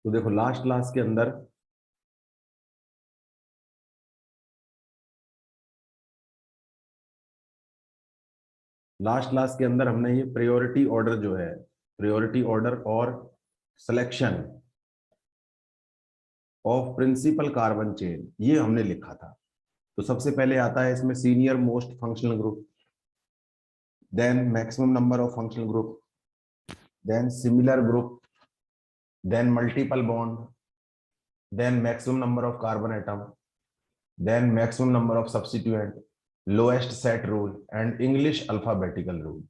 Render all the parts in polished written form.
तो देखो last class के अंदर हमने ये प्रायोरिटी ऑर्डर जो है, प्रायोरिटी ऑर्डर और selection of principal carbon chain, ये हमने लिखा था। तो सबसे पहले आता है इसमें senior most functional group, then maximum number of functional group, then similar group, then multiple bond, then maximum number of carbon atom, then maximum number of substituent, lowest set rule and English alphabetical rule.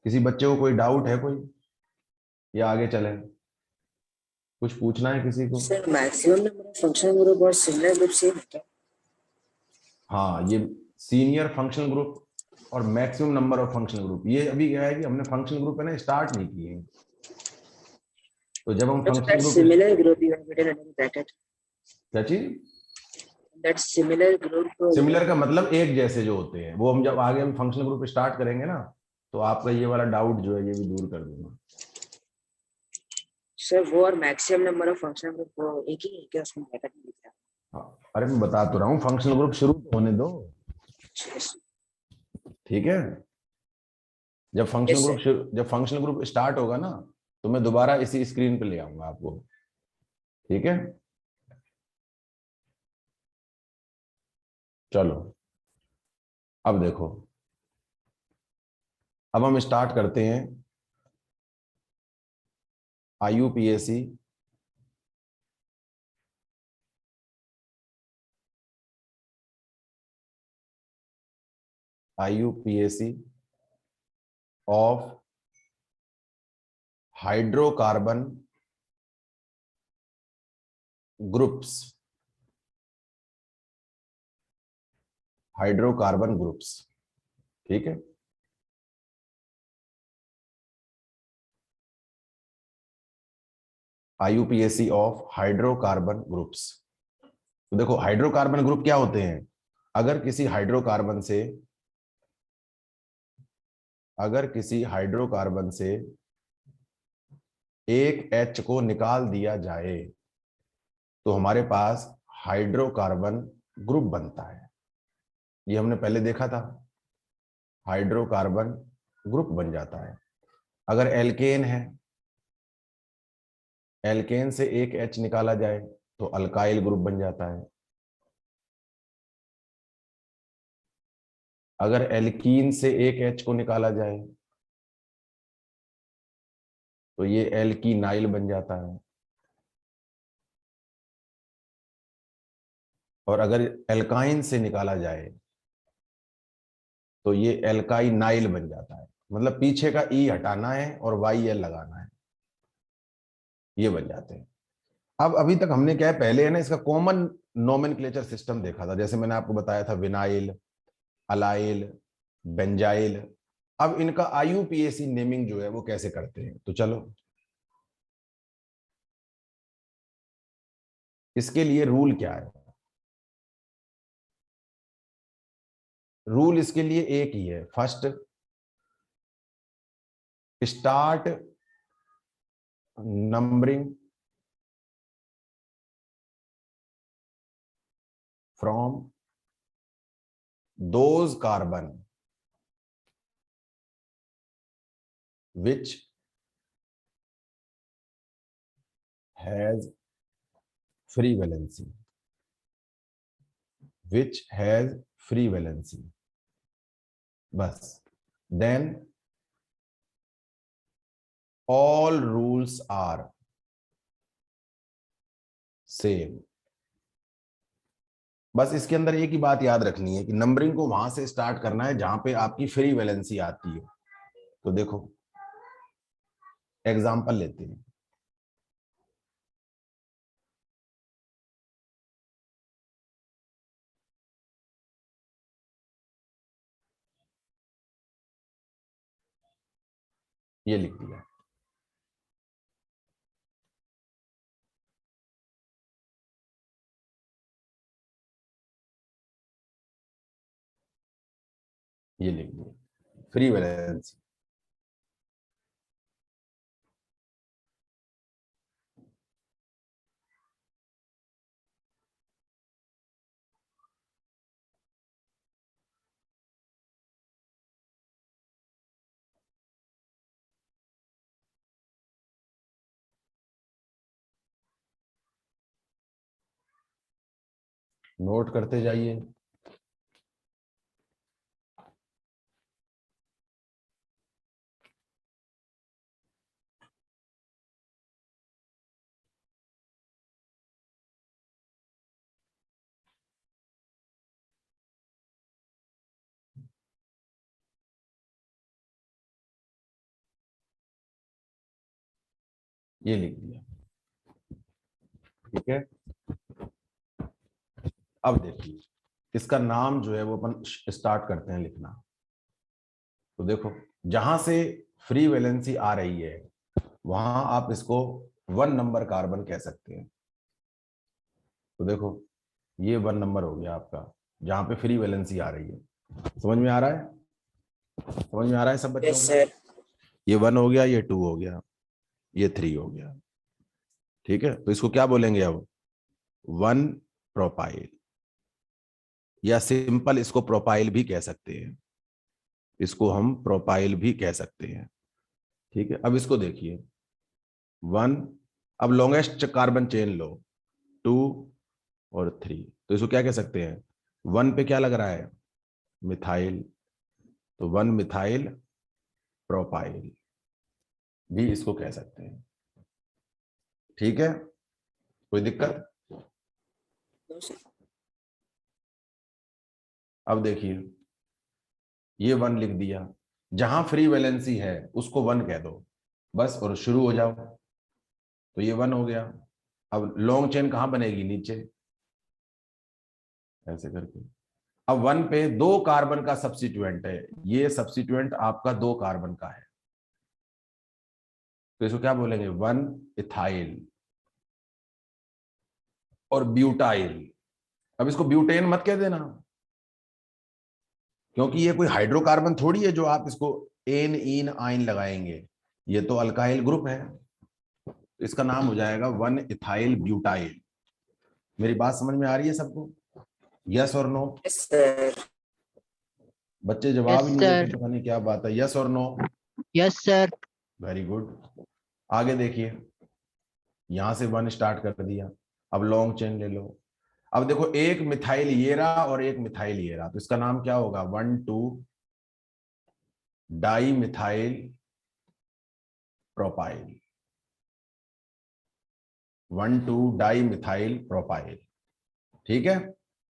किसी बच्चे को कोई doubt है कोई, या आगे चलें? कुछ पूछना है किसी को? Sir maximum number of functional group और सिमिलर ग्रुप सेम है क्या? हाँ, ये सीनियर फंक्शनल ग्रुप और maximum number of functional group, ये अभी क्या है कि हमने फंक्शनल ग्रुप है ना स्टार्ट नहीं किए। तो जब हम So functional that group, similar group you have written under the bracket. क्या चीज? That similar group सिमिलर का मतलब एक जैसे जो होते हैं, वो हम जब आगे हम फंक्शनल ग्रुप स्टार्ट करेंगे ना, तो आपका ये वाला डाउट जो है ये भी दूर कर दूंगा। सर वो और maximum number of functional group वो एक ही है क्या? उसमें ब्रैकेट में लिख रहा हाँ, अरे मैं बता तो रहा हूँ, फंक्शनल ग्रुप शुरू तो होने दो। है? ठीक है, जब yes sir. Functional group start होगा ना, तो मैं दोबारा इसी स्क्रीन पे ले आऊंगा आपको। ठीक है, चलो अब देखो, अब हम स्टार्ट करते हैं IUPAC of hydrocarbon groups, hydrocarbon groups. ठीक है, IUPAC ऑफ हाइड्रोकार्बन ग्रुप्स। तो देखो हाइड्रोकार्बन ग्रुप क्या होते हैं? अगर किसी हाइड्रोकार्बन से एक H को निकाल दिया जाए, तो हमारे पास हाइड्रोकार्बन ग्रुप बनता है। ये हमने पहले देखा था, हाइड्रोकार्बन ग्रुप बन जाता है। अगर एल्केन है, एल्केन से एक H निकाला जाए तो अल्काइल ग्रुप बन जाता है। अगर एल्कीन से एक H को निकाला जाए तो ये एल्कीनाइल बन जाता है। और अगर एल्काइन से निकाला जाए तो ये एल्काइनाइल बन जाता है। मतलब पीछे का ई हटाना है और YL लगाना है, ये बन जाते हैं। अब अभी तक हमने क्या है, पहले है ना इसका कॉमन नोमेनक्लेचर सिस्टम देखा था, जैसे मैंने आपको बताया था विनाइल, अलाइल, बेंजाइल। अब इनका IUPAC नेमिंग जो है वो कैसे करते हैं, तो चलो इसके लिए रूल क्या है। रूल इसके लिए एक ही है, first start numbering from those carbon which has free valency, बस। then all rules are same। बस इसके अंदर एक ही बात याद रखनी है कि नंबरिंग को वहां से स्टार्ट करना है जहां पे आपकी फ्री वैलेंसी आती है। तो देखो एग्जांपल लेते हैं, ये लिख दिया। ये लिख दिया फ्री वैलेंसी। नोट करते जाइए। ये लिख दिया, ठीक है। अब देखिए इसका नाम जो है वो अपन स्टार्ट करते हैं लिखना। तो देखो जहां से फ्री वैलेंसी आ रही है वहां आप इसको 1 नंबर कार्बन कह सकते हैं। तो देखो ये 1 नंबर हो गया आपका, जहां पे फ्री वैलेंसी आ रही है। समझ में आ रहा है? समझ में आ रहा है सब बच्चों यस को? सर। ये 1 हो गया, ये 2 हो गया, ये 3 हो गया। ठीक है, तो इसको क्या बोलेंगे अब? 1 प्रोपाइल, या सिंपल इसको प्रोपाइल भी कह सकते हैं। इसको हम प्रोपाइल भी कह सकते हैं। ठीक है, अब इसको देखिए 1। अब लॉन्गेस्ट कार्बन चेन लो, 2 और 3। तो इसको क्या कह सकते हैं? 1 पे क्या लग रहा है? मिथाइल, तो 1 मिथाइल प्रोपाइल भी इसको कह सकते हैं। ठीक है, कोई दिक्कत? No sir. अब देखिए ये 1 लिख दिया, जहां फ्री वैलेंसी है उसको 1 कह दो बस, और शुरू हो जाओ। तो ये 1 हो गया। अब लॉन्ग चेन कहां बनेगी? नीचे, ऐसे करके। अब 1 पे 2 कार्बन का सब्स्टिट्यूएंट है, ये सब्स्टिट्यूएंट आपका 2 कार्बन का है। तो इसको क्या बोलेंगे? 1 इथाइल और ब्यूटाइल। अब इसको ब्यूटेन मत कह देना, क्योंकि ये कोई हाइड्रोकार्बन थोड़ी है जो आप इसको एन इन आइन लगाएंगे। ये तो अल्काइल ग्रुप है, इसका नाम हो जाएगा 1 इथाइल ब्यूटाइल। मेरी बात समझ में आ रही है सबको? यस और नो? Yes sir. बच्चे यस जवाब ही नहीं देते, सर। पता नहीं क्या बात है। यस और no? Yes sir. Very good. आगे देखिए, यहां से 1 स्टार्ट कर दिया। अब लॉन्ग चेन ले लो। अब देखो एक मिथाइल येरा और एक मिथाइल येरा, तो इसका नाम क्या होगा? 1 2 di methyl propyl. 1 2 di methyl propyl. ठीक है,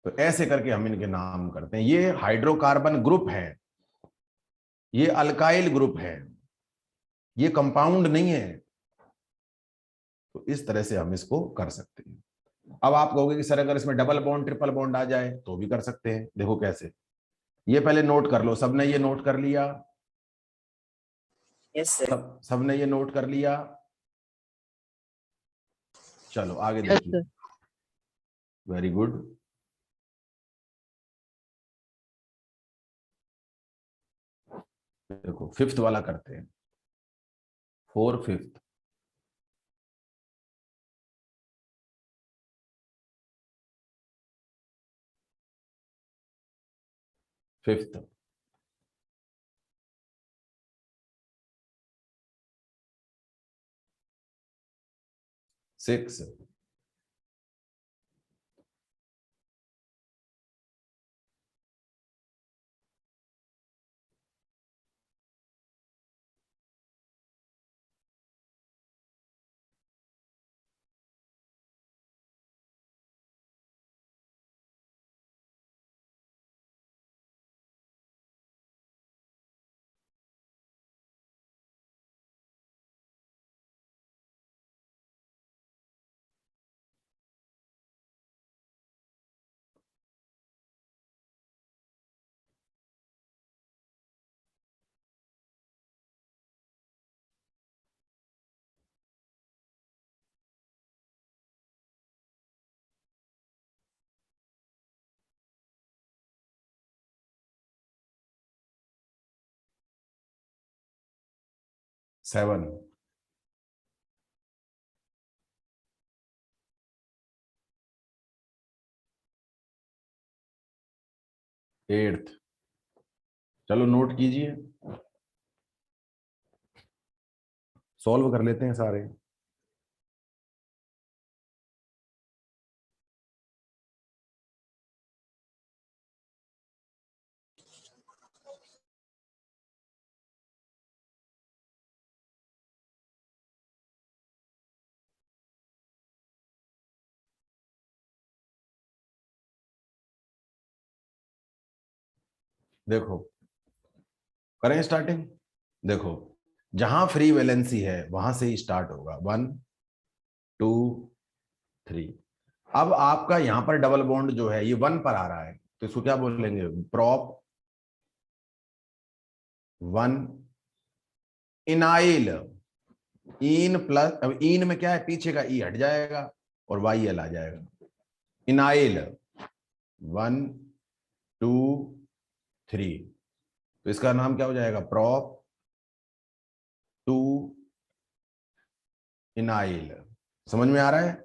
तो ऐसे करके हम इनके नाम करते हैं। ये हाइड्रोकार्बन ग्रुप है, ये अल्काइल ग्रुप है, ये कंपाउंड नहीं है। तो इस तरह से हम इसको कर सकते हैं। अब आप कहोगे कि सर अगर इसमें डबल बॉन्ड ट्रिपल बॉन्ड आ जाए तो भी कर सकते हैं। देखो कैसे, ये पहले नोट कर लो। सबने ये नोट कर लिया? Yes sir. सबने ये नोट कर लिया? चलो आगे यस देखिए। सर। Very good. देखो फिफ्थ वाला करते हैं, 4 5। फिफ्थ, 6, 7, 8। चलो नोट कीजिए, सॉल्व कर लेते हैं सारे। देखो करें स्टार्टिंग। देखो जहां फ्री वैलेंसी है वहां से ही स्टार्ट होगा, 1 2 3। अब आपका यहां पर डबल बॉन्ड जो है ये 1 पर आ रहा है, तो इसको क्या बोलेंगे, प्रॉप 1 इनाइल। इन प्लस, अब इन में क्या है, पीछे का ई हट जाएगा और वाई एल आ जाएगा। इनाइल 1 2 3, तो इसका नाम क्या हो जाएगा, प्रॉप 2 इनाइल। समझ में आ रहा है?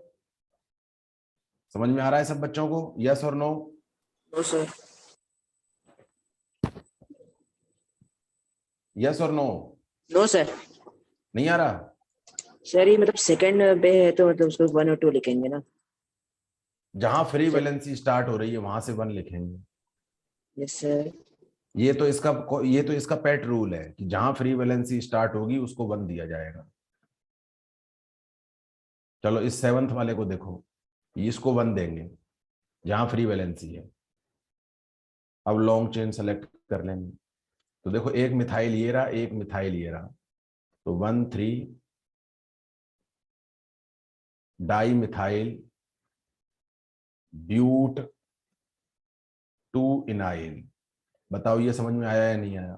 समझ में आ रहा है सब बच्चों को, यस और नो? No sir. यस और नो? No sir. नहीं आ रहा? सर ये मतलब सेकंड पे है तो मतलब उसको 1 और 2 लिखेंगे ना? जहां फ्री सर। वैलेंसी स्टार्ट हो रही है वहां से 1 लिखेंगे। Yes sir. ये तो इसका पेट रूल है कि जहां फ्री वैलेंसी स्टार्ट होगी उसको 1 दिया जाएगा। चलो इस 7th वाले को देखो, इसको 1 देंगे जहां फ्री वैलेंसी है। अब लॉन्ग चेन सेलेक्ट कर लेंगे, तो देखो एक मिथाइल ये रहा, एक मिथाइल ये रहा, तो 1 3 डाई मिथाइल ब्यूट 2 इनाइल। बताओ ये समझ में आया या नहीं आया?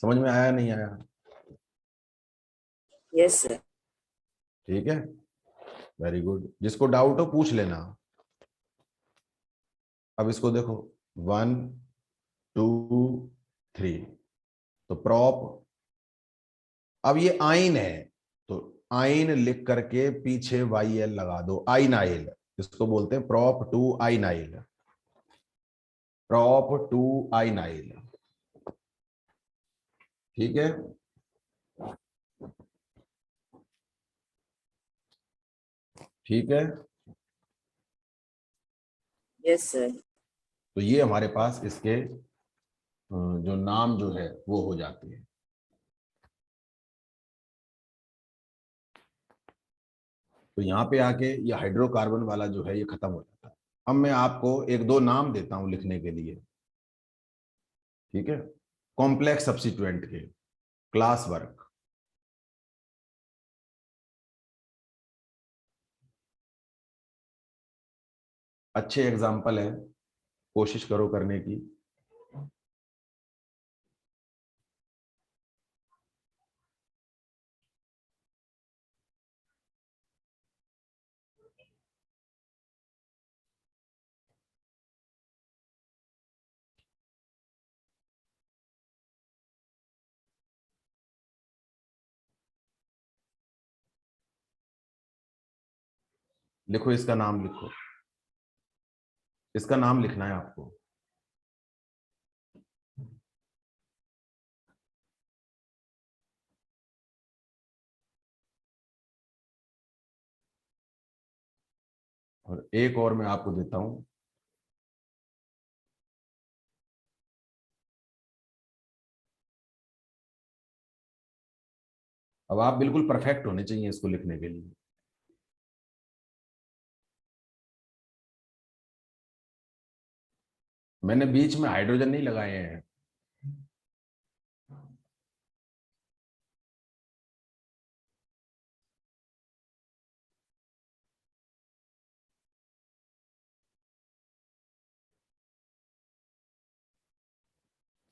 समझ में आया नहीं आया? Yes sir. ठीक है, वेरी गुड। जिसको डाउट हो पूछ लेना। अब इसको देखो, 1 2 3, तो प्रॉप, अब ये आइन है तो आइन लिख करके पीछे वाई एल लगा दो, आइनाइल। इसको बोलते हैं प्रॉप 2 आइनाइल। प्रॉप 2 आइनाइल। ठीक है, ठीक है। Yes sir. तो ये हमारे पास इसके जो नाम जो है वो हो जाते हैं। तो यहाँ पे आके ये हाइड्रोकार्बन वाला जो है ये खत्म हो जाता है। अब मैं आपको एक दो नाम देता हूं लिखने के लिए, ठीक है? कॉम्प्लेक्स सब्स्टिट्यूएंट के, क्लास वर्क। अच्छे एग्जाम्पल है, कोशिश करो करने की। लिखो, इसका नाम लिखो, इसका नाम लिखना है आपको। और एक और मैं आपको देता हूं, अब आप बिल्कुल परफेक्ट होने चाहिए इसको लिखने के लिए। मैंने बीच में हाइड्रोजन नहीं लगाए हैं।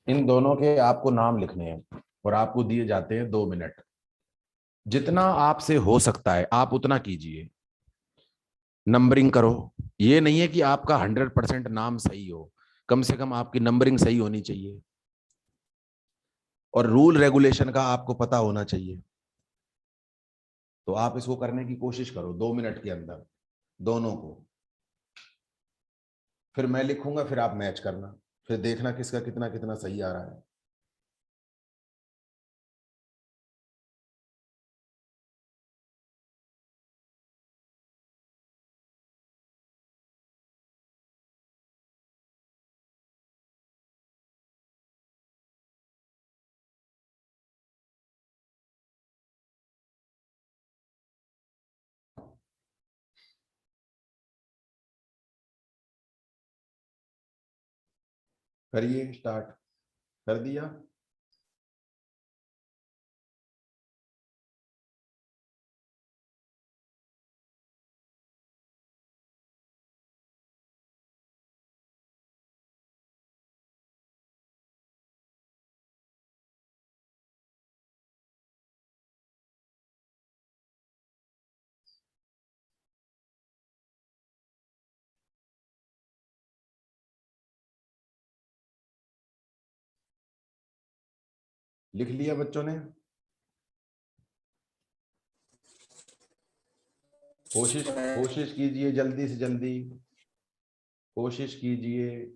इन दोनों के आपको नाम लिखने हैं और आपको दिए जाते हैं 2 मिनट। जितना आपसे हो सकता है आप उतना कीजिए, नंबरिंग करो। ये नहीं है कि आपका 100% नाम सही हो, कम से कम आपकी नंबरिंग सही होनी चाहिए और रूल रेगुलेशन का आपको पता होना चाहिए। तो आप इसको करने की कोशिश करो 2 मिनट के अंदर, दोनों को। फिर मैं लिखूंगा, फिर आप मैच करना, फिर देखना किसका कितना कितना सही आ रहा है। करिए, स्टार्ट कर दिया। लिख लिया बच्चों ने? कोशिश कीजिए जल्दी से जल्दी, कोशिश कीजिए।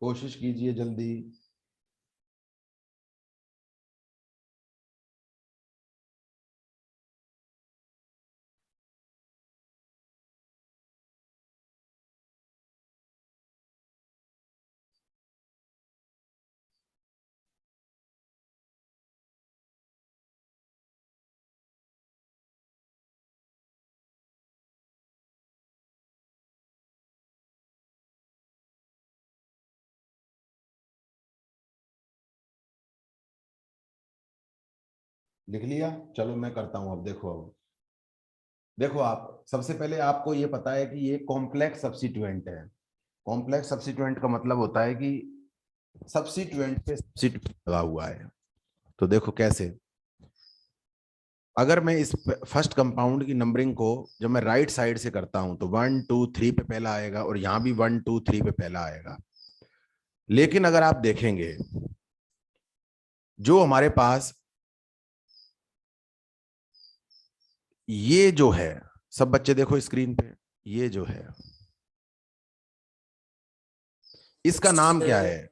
कोशिश कीजिए जल्दी। लिख लिया? चलो मैं करता हूं। अब देखो, अब देखो, आप सबसे पहले आपको ये पता है कि ये कॉम्प्लेक्स सब्स्टिट्यूएंट है। कॉम्प्लेक्स सब्स्टिट्यूएंट का मतलब होता है कि सब्स्टिट्यूएंट पे सब्स्टिट्यूएंट लगा हुआ है। तो देखो कैसे, अगर मैं इस फर्स्ट कंपाउंड की नंबरिंग को जब मैं राइट साइड से करता हूं तो 1 2 3 पे पहला आएगा और यहां भी 1 2 3 पे पहला आएगा। लेकिन अगर आप देखेंगे जो हमारे पास ये जो है, सब बच्चे देखो स्क्रीन पे, ये जो है इसका नाम क्या है?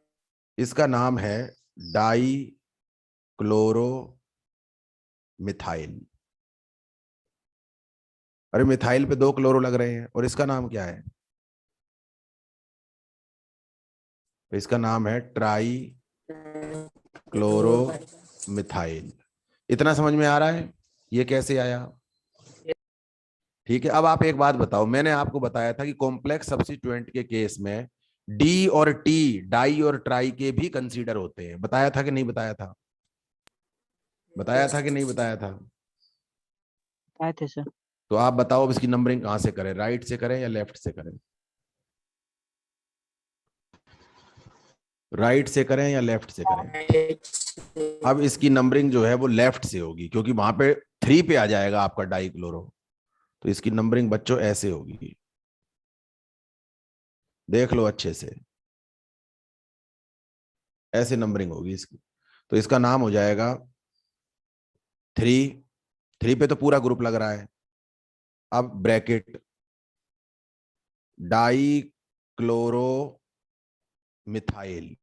इसका नाम है डाई क्लोरो मिथाइल। अरे मिथाइल पे 2 क्लोरो लग रहे हैं और इसका नाम क्या है? तो इसका नाम है ट्राई क्लोरो मिथाइल। इतना समझ में आ रहा है ये कैसे आया? ठीक है, अब आप एक बात बताओ, मैंने आपको बताया था कि कॉम्प्लेक्स सब्स्टिट्यूएंट के केस में डी और टी, डाई और ट्राई के भी कंसीडर होते हैं। बताया था कि नहीं बताया था? बताया था कि नहीं बताया था? आए थे सर। तो आप बताओ अब इसकी नंबरिंग कहां से करें, राइट से करें या लेफ्ट से करें? राइट से करें या लेफ्ट से करें? अब इसकी नंबरिंग जो है वो लेफ्ट से होगी क्योंकि वहां पे 3 पे आ जाएगा आपका डाई क्लोरो। तो इसकी नंबरिंग बच्चों ऐसे होगी, देख लो अच्छे से, ऐसे नंबरिंग होगी इसकी। तो इसका नाम हो जाएगा 3। 3 पे तो पूरा ग्रुप लग रहा है। अब ब्रैकेट डाई क्लोरो मिथाइल,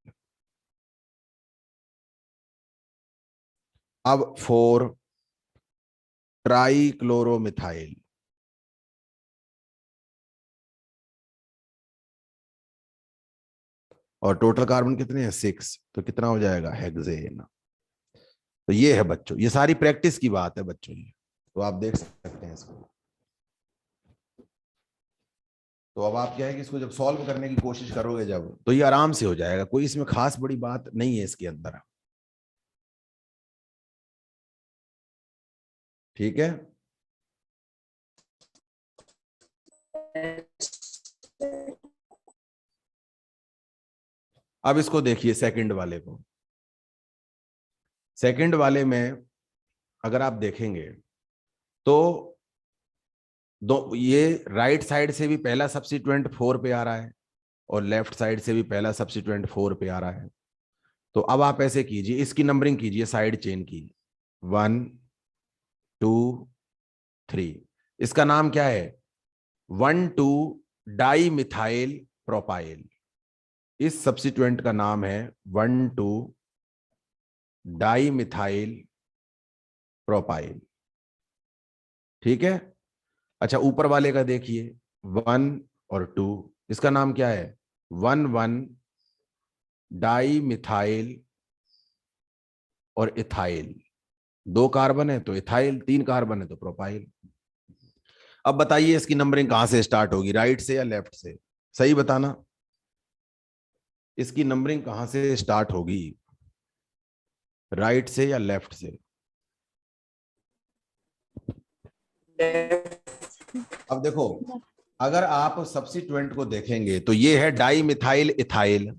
अब 4 ट्राई क्लोरो मिथाइल, और टोटल कार्बन कितने हैं? 6। तो कितना हो जाएगा? हेक्सेन। तो ये है बच्चों, ये सारी प्रैक्टिस की बात है बच्चों ये, तो आप देख सकते हैं इसको। तो अब आप क्या है कि इसको जब सॉल्व करने की कोशिश करोगे जब, तो ये आराम से हो जाएगा, कोई इसमें खास बड़ी बात नहीं है इसके अंदर। ठीक है, अब इसको देखिए सेकंड वाले को। सेकंड वाले में अगर आप देखेंगे तो दो, ये राइट साइड से भी पहला सब्स्टिट्यूएंट 4 पे आ रहा है और लेफ्ट साइड से भी पहला सब्स्टिट्यूएंट 4 पे आ रहा है। तो अब आप ऐसे कीजिए, इसकी नंबरिंग कीजिए साइड चेन की, 1 2 3। इसका नाम क्या है? 1 2 डाई मिथाइल प्रोपाइल। इस सब्स्टिट्यूएंट का नाम है 1 2 डाई मिथाइल प्रोपाइल। ठीक है। अच्छा, ऊपर वाले का देखिए, 1 और 2, इसका नाम क्या है? 1,1 डाई मिथाइल और इथाइल। 2 कार्बन है तो इथाइल, 3 कार्बन है तो प्रोपाइल। अब बताइए इसकी नंबरिंग कहां से स्टार्ट होगी, राइट से या लेफ्ट से? सही बताना, इसकी नंबरिंग कहां से स्टार्ट होगी, राइट से या लेफ्ट से? अब देखो, अगर आप सब्स्टिट्यूएंट को देखेंगे तो ये है डाई मिथाइल इथाइल,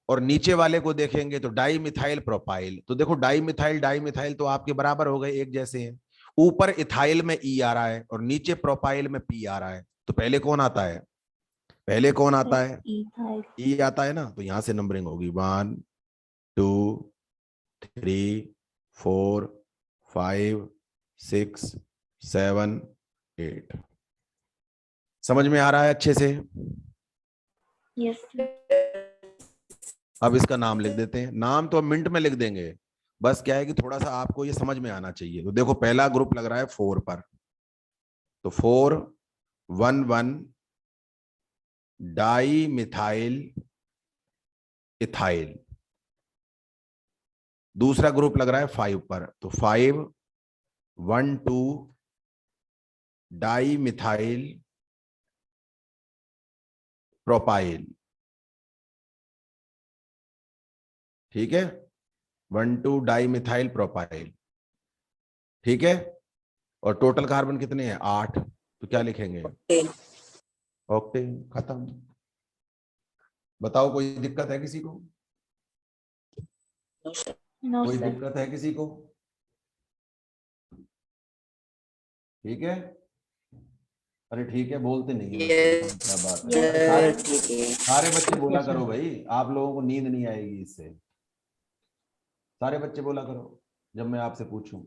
और नीचे वाले को देखेंगे तो डाई मिथाइल प्रोपाइल। तो देखो, डाई मिथाइल तो आपके बराबर हो गए, एक जैसे हैं। ऊपर इथाइल में ई आ रहा है और नीचे प्रोपाइल में पी आ रहा है, तो पहले कौन आता है? पहले कौन आता है? ई आता है ना। तो यहां से नंबरिंग होगी 1, 2, 3, 4, 5, 6, 7, 8। समझ में आ रहा है अच्छे से? Yes sir. अब इसका नाम लिख देते हैं। नाम तो मिनट में लिख देंगे, बस क्या है कि थोड़ा सा आपको ये समझ में आना चाहिए। तो देखो, पहला ग्रुप लग रहा है 4 पर, तो 4, 1,1 डाई मिथाइल इथाइल। दूसरा ग्रुप लग रहा है 5 पर, तो 5, 1,2 डाई मिथाइल प्रोपाइल। ठीक है, 1,2 डाई मिथाइल प्रोपाइल। ठीक है। और टोटल कार्बन कितने हैं? 8। तो क्या लिखेंगे? ऑक्टेन। खत्म। बताओ, कोई दिक्कत है किसी को? नो कोई सर। दिक्कत है किसी को? ठीक है। अरे ठीक है, बोलते नहीं है, मैं सुनता हूँ क्या बात है। अरे यस सारे सर। ठीक है। सारे बच्चे बोला Yes, sir. करो भाई, आप लोगों को नींद नहीं आएगी इससे। सारे बच्चे बोला करो जब मैं आपसे पूछूं।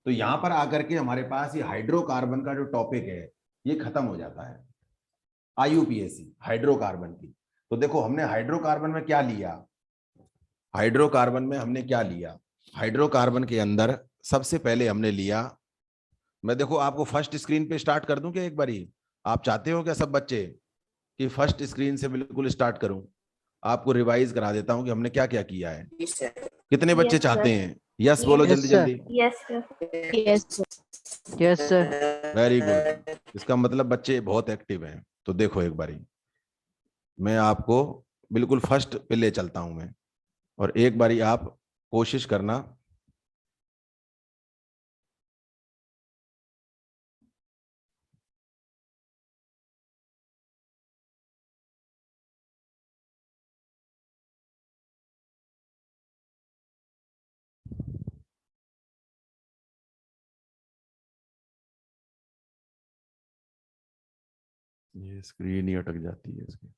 तो यहां पर आकर के हमारे पास ये हाइड्रोकार्बन का जो टॉपिक है ये खत्म हो जाता है। आईयूपीएसी हाइड्रोकार्बन की। तो देखो, हमने हाइड्रोकार्बन में क्या लिया? हाइड्रोकार्बन में हमने क्या लिया? हाइड्रोकार्बन के अंदर सबसे पहले हमने लिया, मैं देखो आपको फर्स्ट स्क्रीन पे स्टार्ट कर दूं क्या एक बारी? आप चाहते हो क्या सब बच्चे कि फर्स्ट स्क्रीन से बिल्कुल स्टार्ट करूं? आपको रिवाइज करा देता हूं कि हमने क्या क्या किया है। कितने बच्चे यस चाहते सर। हैं? यस बोलो Yes, जल्दी sir. जल्दी। Yes sir. Yes, sir. Yes, sir. Very good. इसका मतलब बच्चे बहुत एक्टिव हैं। तो देखो एक बारी, मैं आपको बिल्कुल फर्स्ट पे ले चलता हूं मैं, और एक बारी आप कोशिश करना। ये स्क्रीन ही अटक जाती है इसकी।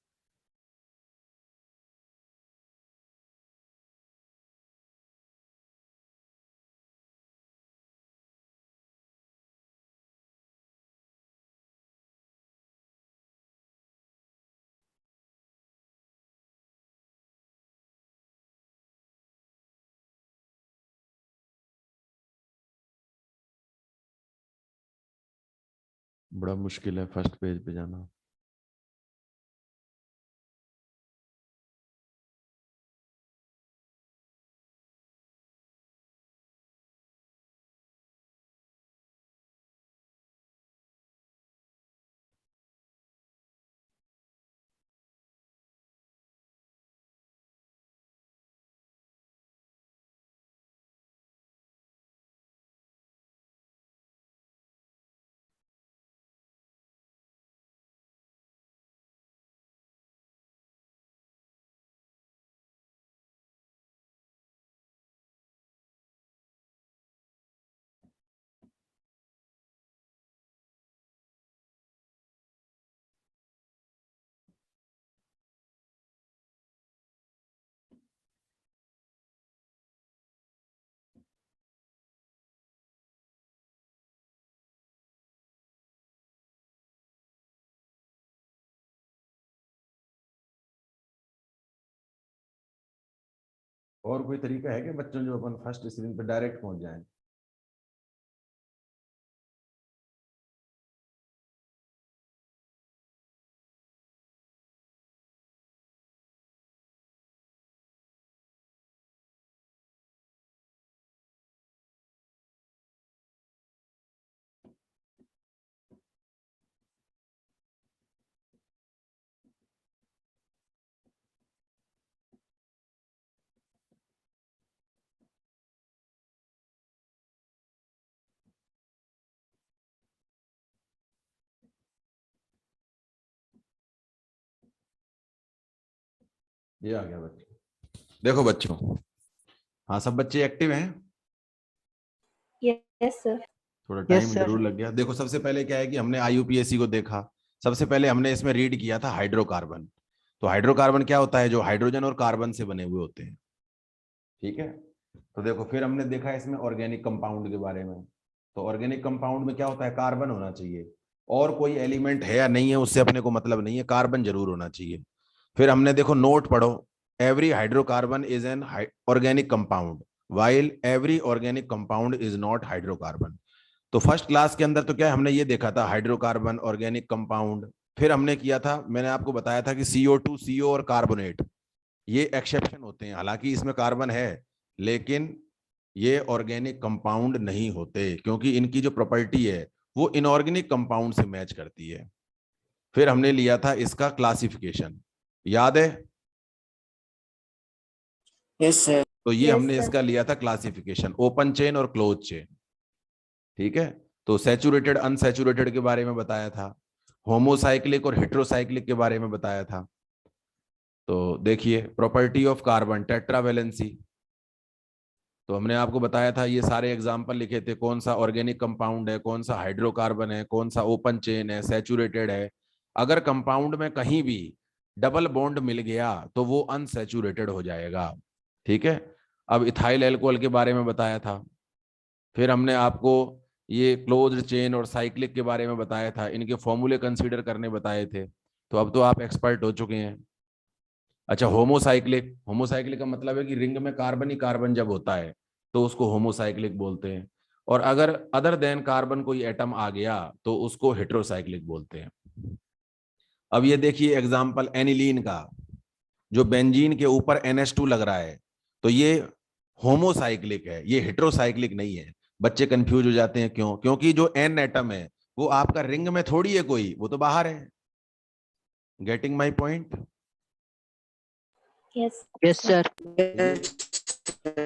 बड़ा मुश्किल है फर्स्ट पेज पे जाना। और कोई तरीका है कि बच्चों जो अपन फर्स्ट स्क्रीन पे डायरेक्ट पहुंच जाएं? ये आ गया बच्चों। देखो बच्चों, हाँ सब बच्चे एक्टिव हैं? Yes, sir. थोड़ा Yes, टाइम sir. जरूर लग गया। देखो सबसे पहले क्या है कि हमने आईयूपीएसी को देखा। सबसे पहले हमने इसमें रीड किया था हाइड्रोकार्बन। तो हाइड्रोकार्बन क्या होता है? जो हाइड्रोजन और कार्बन से बने हुए होते हैं। ठीक है, तो देखो फिर हमने देखा इसमें ऑर्गेनिक कंपाउंड के बारे में। तो ऑर्गेनिक कंपाउंड में क्या होता है? कार्बन होना चाहिए, और कोई एलिमेंट है या नहीं है उससे अपने को मतलब नहीं है, कार्बन जरूर होना चाहिए। फिर हमने देखो नोट पढ़ो, every hydrocarbon is an organic compound while every organic compound is not hydrocarbon. तो फर्स्ट क्लास के अंदर तो क्या है, हमने ये देखा था हाइड्रोकार्बन, ऑर्गेनिक कंपाउंड। फिर हमने किया था, मैंने आपको बताया था कि CO2, CO और कार्बोनेट ये एक्सेप्शन होते हैं। हालांकि इसमें कार्बन है लेकिन ये ऑर्गेनिक कंपाउंड नहीं होते, क्योंकि इनकी जो प्रॉपर्टी है वो इनऑर्गेनिक कंपाउंड से मैच करती है। फिर हमने लिया था इसका क्लासिफिकेशन, याद है? Yes, sir. तो ये Yes, हमने sir. इसका लिया था क्लासिफिकेशन, ओपन चेन और क्लोज चेन। ठीक है, तो सैचुरेटेड अनसैचुरेटेड के बारे में बताया था, होमोसाइक्लिक और हेट्रोसाइक्लिक के बारे में बताया था। तो देखिए प्रॉपर्टी ऑफ कार्बन, टेट्रावेलेंसी, तो हमने आपको बताया था, ये सारे एग्जाम्पल लिखे थे, कौन सा ऑर्गेनिक कंपाउंड है, कौन सा हाइड्रोकार्बन है, कौन सा ओपन चेन है, सैचुरेटेड है। अगर कंपाउंड में कहीं भी डबल बॉन्ड मिल गया तो वो अनसैचुरेटेड हो जाएगा। ठीक है, अब इथाइल एल्कोहल के बारे में बताया था। फिर हमने आपको ये क्लोज्ड चेन और साइक्लिक के बारे में बताया था, इनके फॉर्मूले कंसीडर करने बताए थे। तो अब तो आप एक्सपर्ट हो चुके हैं। अच्छा, होमोसाइक्लिक, होमोसाइक्लिक का मतलब है कि रिंग में कार्बन ही कार्बन जब होता है तो उसको होमोसाइक्लिक बोलते हैं, और अगर अदर देन कार्बन कोई एटम आ गया तो उसको हेट्रोसाइक्लिक बोलते हैं। अब ये देखिए एग्जांपल एनिलीन का, जो बेंजीन के ऊपर NH2 लग रहा है, तो ये होमोसाइक्लिक है, ये हेट्रोसाइक्लिक नहीं है। बच्चे कंफ्यूज हो जाते हैं, क्यों? क्योंकि जो N एटम है वो आपका रिंग में थोड़ी है कोई, वो तो बाहर है। Getting my point? Yes. Yes, sir. Yes, sir.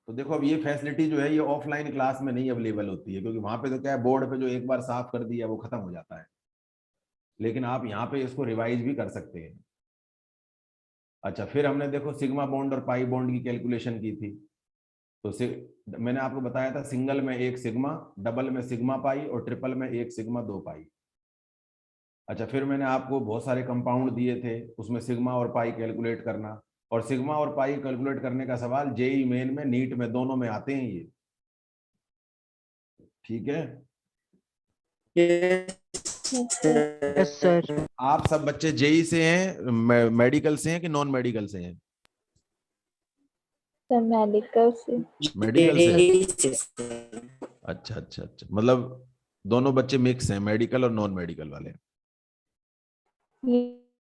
तो देखो अब ये फैसिलिटी जो है ये ऑफलाइन क्लास में नहीं अवेलेबल होती है, क्योंकि वहां पे तो क्या है, बोर्ड पे जो एक बार साफ कर दिया वो खत्म हो जाता है, लेकिन आप यहाँ पे इसको रिवाइज भी कर सकते हैं। अच्छा, फिर हमने देखो सिग्मा बॉन्ड और पाई बॉन्ड की कैलकुलेशन की थी। तो मैंने आपको बताया था सिंगल में एक सिग्मा, डबल में सिग्मा पाई और ट्रिपल में एक सिग्मा 2 पाई। अच्छा, फिर मैंने आपको बहुत सारे कंपाउंड दिए थे, उसमें सिग्मा और पाई कैलकुलेट करना, और सिग्मा और पाई कैलकुलेट करने का सवाल जेई मेन में, नीट में, दोनों में आते हैं ये। ठीक है, Yes, Yes, sir. Yes, sir. आप सब बच्चे जेई से हैं, मेडिकल से हैं कि नॉन मेडिकल से हैं? The medical से. मेडिकल से। Yes, sir. अच्छा अच्छा अच्छा, मतलब दोनों बच्चे मिक्स हैं, मेडिकल और नॉन मेडिकल वाले।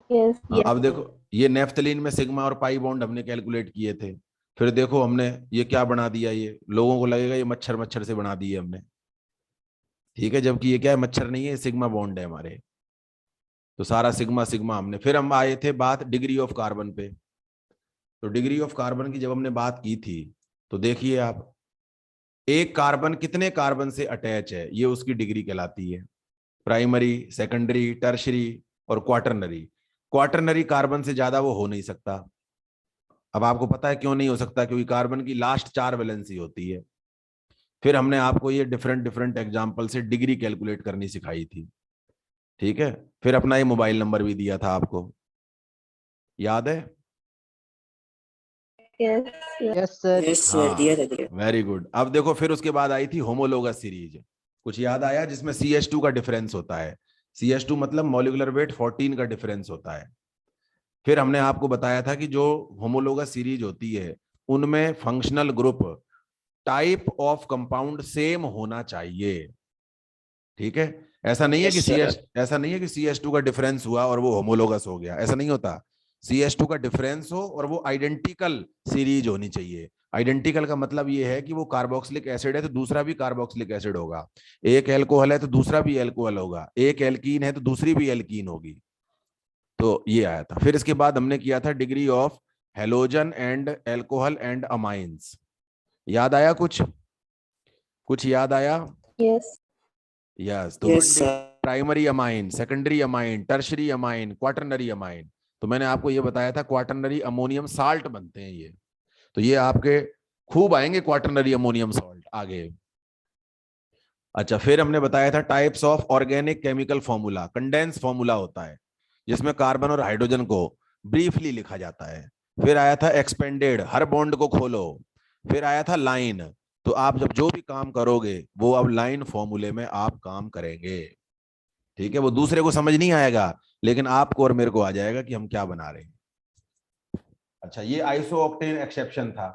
Yes. हाँ, अब देखो ये नेफ्थलीन में सिग्मा और पाई बॉन्ड हमने कैलकुलेट किए थे। फिर देखो हमने ये क्या बना दिया, ये लोगों को लगेगा ये मच्छर मच्छर से बना दिए हमने। ठीक है, जबकि ये क्या है, मच्छर नहीं है, ये सिग्मा बॉन्ड है हमारे। तो सारा सिग्मा सिग्मा हमने, फिर हम आए थे बात डिग्री ऑफ कार्बन पे। तो डिग्री ऑफ कार्बन की जब हमने बात की थी, तो देखिए आप, एक कार्बन कितने कार्बन से अटैच है ये उसकी डिग्री कहलाती है। प्राइमरी, सेकेंडरी, टर्शरी और क्वाटरनरी। क्वाटरनरी कार्बन से ज्यादा वो हो नहीं सकता। अब आपको पता है क्यों नहीं हो सकता? क्योंकि कार्बन की लास्ट 4 वैलेंसी होती है। फिर हमने आपको ये डिफरेंट डिफरेंट एग्जाम्पल से डिग्री कैलकुलेट करनी सिखाई थी। ठीक है, फिर अपना ये मोबाइल नंबर भी दिया था आपको, याद है? Yes. Yes. Yes, sir. Yes, sir. हाँ, दिया था दिया. Very good. अब देखो फिर उसके बाद आई थी होमोलोगस सीरीज। कुछ याद आया? जिसमें CH2 का डिफरेंस होता है। CH2 मतलब मॉलिक्यूलर वेट 14 का डिफरेंस होता है। फिर हमने आपको बताया था कि जो होमोलोगस सीरीज होती है उनमें functional group type of compound same होना चाहिए। ठीक है, ऐसा नहीं है कि ऐसा नहीं है कि CH2 का डिफरेंस हुआ और वो होमोलोगस हो गया, ऐसा नहीं होता। CH2 का डिफरेंस हो और वो आइडेंटिकल सीरीज होनी चाहिए। आइडेंटिकल का मतलब ये है कि वो कार्बोक्सिलिक एसिड है तो दूसरा भी कार्बोक्सिलिक एसिड होगा, एक एल्कोहल है तो दूसरा भी एल्कोहल होगा, एक एल्कीन है तो दूसरी भी एल्कीन होगी। तो ये आया था। फिर इसके बाद हमने किया था degree of halogen and alcohol and amines. याद आया कुछ? कुछ याद आया? Yes. यस। तो Yes, sir. Primary amine, secondary amine, tertiary amine, quaternary amine. तो मैंने आपको ये बताया था क्वाटरनरी अमोनियम साल्ट बनते हैं ये। तो ये आपके खूब आएंगे क्वाटरनरी अमोनियम साल्ट आगे। अच्छा, फिर हमने बताया था types of organic chemical formula. Condense formula होता है जिसमें कार्बन और हाइड्रोजन को ब्रीफली लिखा जाता है। फिर आया था एक्सपेंडेड, हर बॉन्ड को खोलो। फिर आया था लाइन, तो आप जब जो भी काम करोगे वो अब लाइन फॉर्मूले में आप काम करेंगे। ठीक है, वो दूसरे को समझ नहीं आएगा लेकिन आपको और मेरे को आ जाएगा कि हम क्या बना रहे हैं। अच्छा, ये आइसोऑक्टेन एक्सेप्शन था।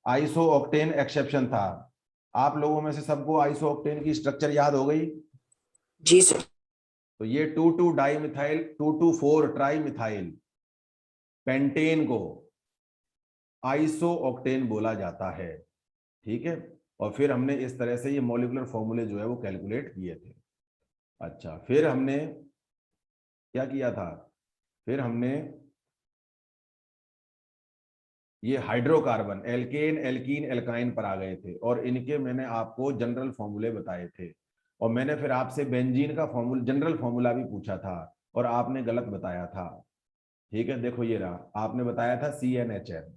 आइसोऑक्टेन एक्सेप्शन था। आप लोगों में से सबको आइसोऑक्टेन की स्ट्रक्चर याद हो गई? जी सर। तो ये 2,2 डाइमिथाइल 2,2,4 ट्राइमिथाइल पेंटेन को आइसोऑक्टेन बोला जाता है। ठीक है, और फिर हमने इस तरह से ये मॉलिक्यूलर फॉर्मूले जो है वो कैलकुलेट किए थे। अच्छा, फिर हमने क्या किया था? फिर हमने ये हाइड्रोकार्बन एल्केन एल्कीन एल्काइन पर आ गए थे और इनके मैंने आपको जनरल फॉर्मूले बताए थे। और मैंने फिर आपसे बेंजीन का फॉर्मूला, जनरल फॉर्मूला भी पूछा था और आपने गलत बताया था। ठीक है, देखो ये रहा, आपने बताया था CnHn।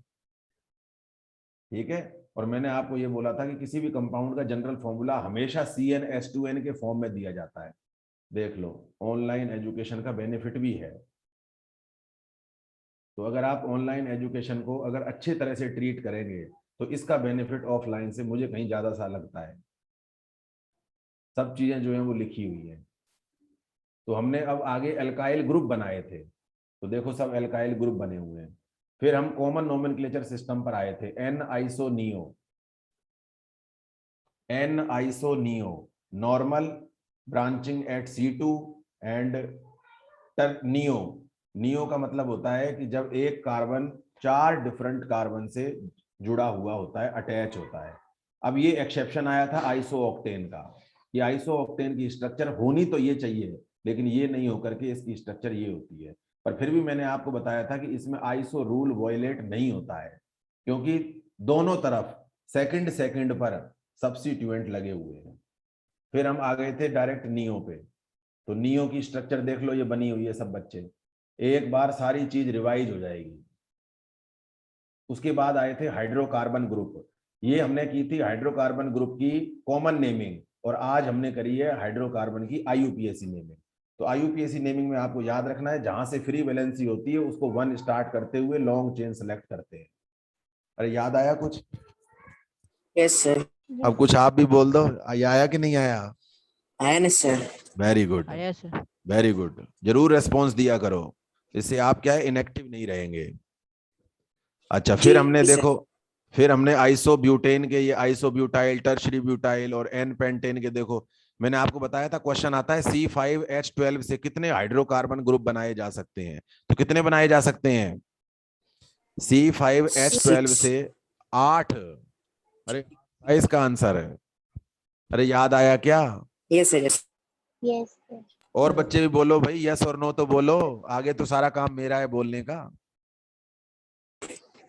ठीक है, और मैंने आपको ये बोला था कि किसी भी कंपाउंड का जनरल फॉर्मूला हमेशा CnH2n के फॉर्म में दिया जाता है। देख लो, ऑनलाइन एजुकेशन का बेनिफिट भी है। तो अगर आप ऑनलाइन एजुकेशन को अगर अच्छे तरह से ट्रीट करेंगे तो इसका बेनिफिट ऑफलाइन से मुझे कहीं ज्यादा सा लगता है। सब चीजें जो हैं वो लिखी हुई है। तो हमने अब आगे एल्काइल ग्रुप बनाए थे, तो देखो सब एल्काइल ग्रुप बने हुए हैं। फिर हम कॉमन नोमेनक्लेचर सिस्टम पर आए थे। N iso neo, normal branching at C2 and neo. Neo का मतलब होता है कि जब एक कार्बन 4 डिफरेंट कार्बन से जुड़ा हुआ होता है, अटैच होता है। अब ये एक्सेप्शन आया था आइसोऑक्टेन का, कि आइसोऑक्टेन की स्ट्रक्चर होनी तो ये चाहिए लेकिन ये नहीं होकर के इसकी स्ट्रक्चर ये होती है। पर फिर भी मैंने आपको बताया था कि इसमें आइसो रूल वॉयलेट नहीं होता है क्योंकि दोनों तरफ सेकंड सेकंड पर सब्स्टिट्यूएंट लगे हुए हैं। फिर हम आ गए थे डायरेक्ट नियो पे। तो नियो की स्ट्रक्चर देख लो, ये बनी हुई है सब बच्चे, एक बार सारी चीज रिवाइज हो जाएगी। उसके बाद आए थे हाइड्रोकार्बन ग्रुप। ये हमने की थी हाइड्रोकार्बन ग्रुप की कॉमन नेमिंग और आज हमने करी है हाइड्रोकार्बन की IUPAC नेमिंग। तो IUPAC नेमिंग में आपको याद रखना है जहां से फ्री वैलेंसी होती है उसको 1 स्टार्ट करते हुए लॉन्ग चेन सेलेक्ट करते हैं। अरे याद आया कुछ? Yes sir. अब कुछ आप भी बोल दो, आया कि नहीं आया? आया ना सर। वेरी गुड, आया सर। Very good. जरूर रेस्पॉन्स दिया करो, इससे आप क्या है इनएक्टिव नहीं रहेंगे। अच्छा, फिर हमने जी सर। देखो, फिर हमने आइसोब्यूटेन के ये आइसोब्यूटाइल, टर्शरी ब्यूटाइल और एन पेंटेन के देखो, मैंने आपको बताया था क्वेश्चन आता है C5H12 से कितने हाइड्रोकार्बन ग्रुप बनाए जा सकते हैं। तो कितने बनाए जा सकते हैं? C5H12 से 8। अरे इसका आंसर है। अरे याद आया क्या? Yes sir. Yes. Yes. Sir. और बच्चे भी बोलो भाई, यस और नो तो बोलो, आगे तो सारा काम मेरा है बोलने का।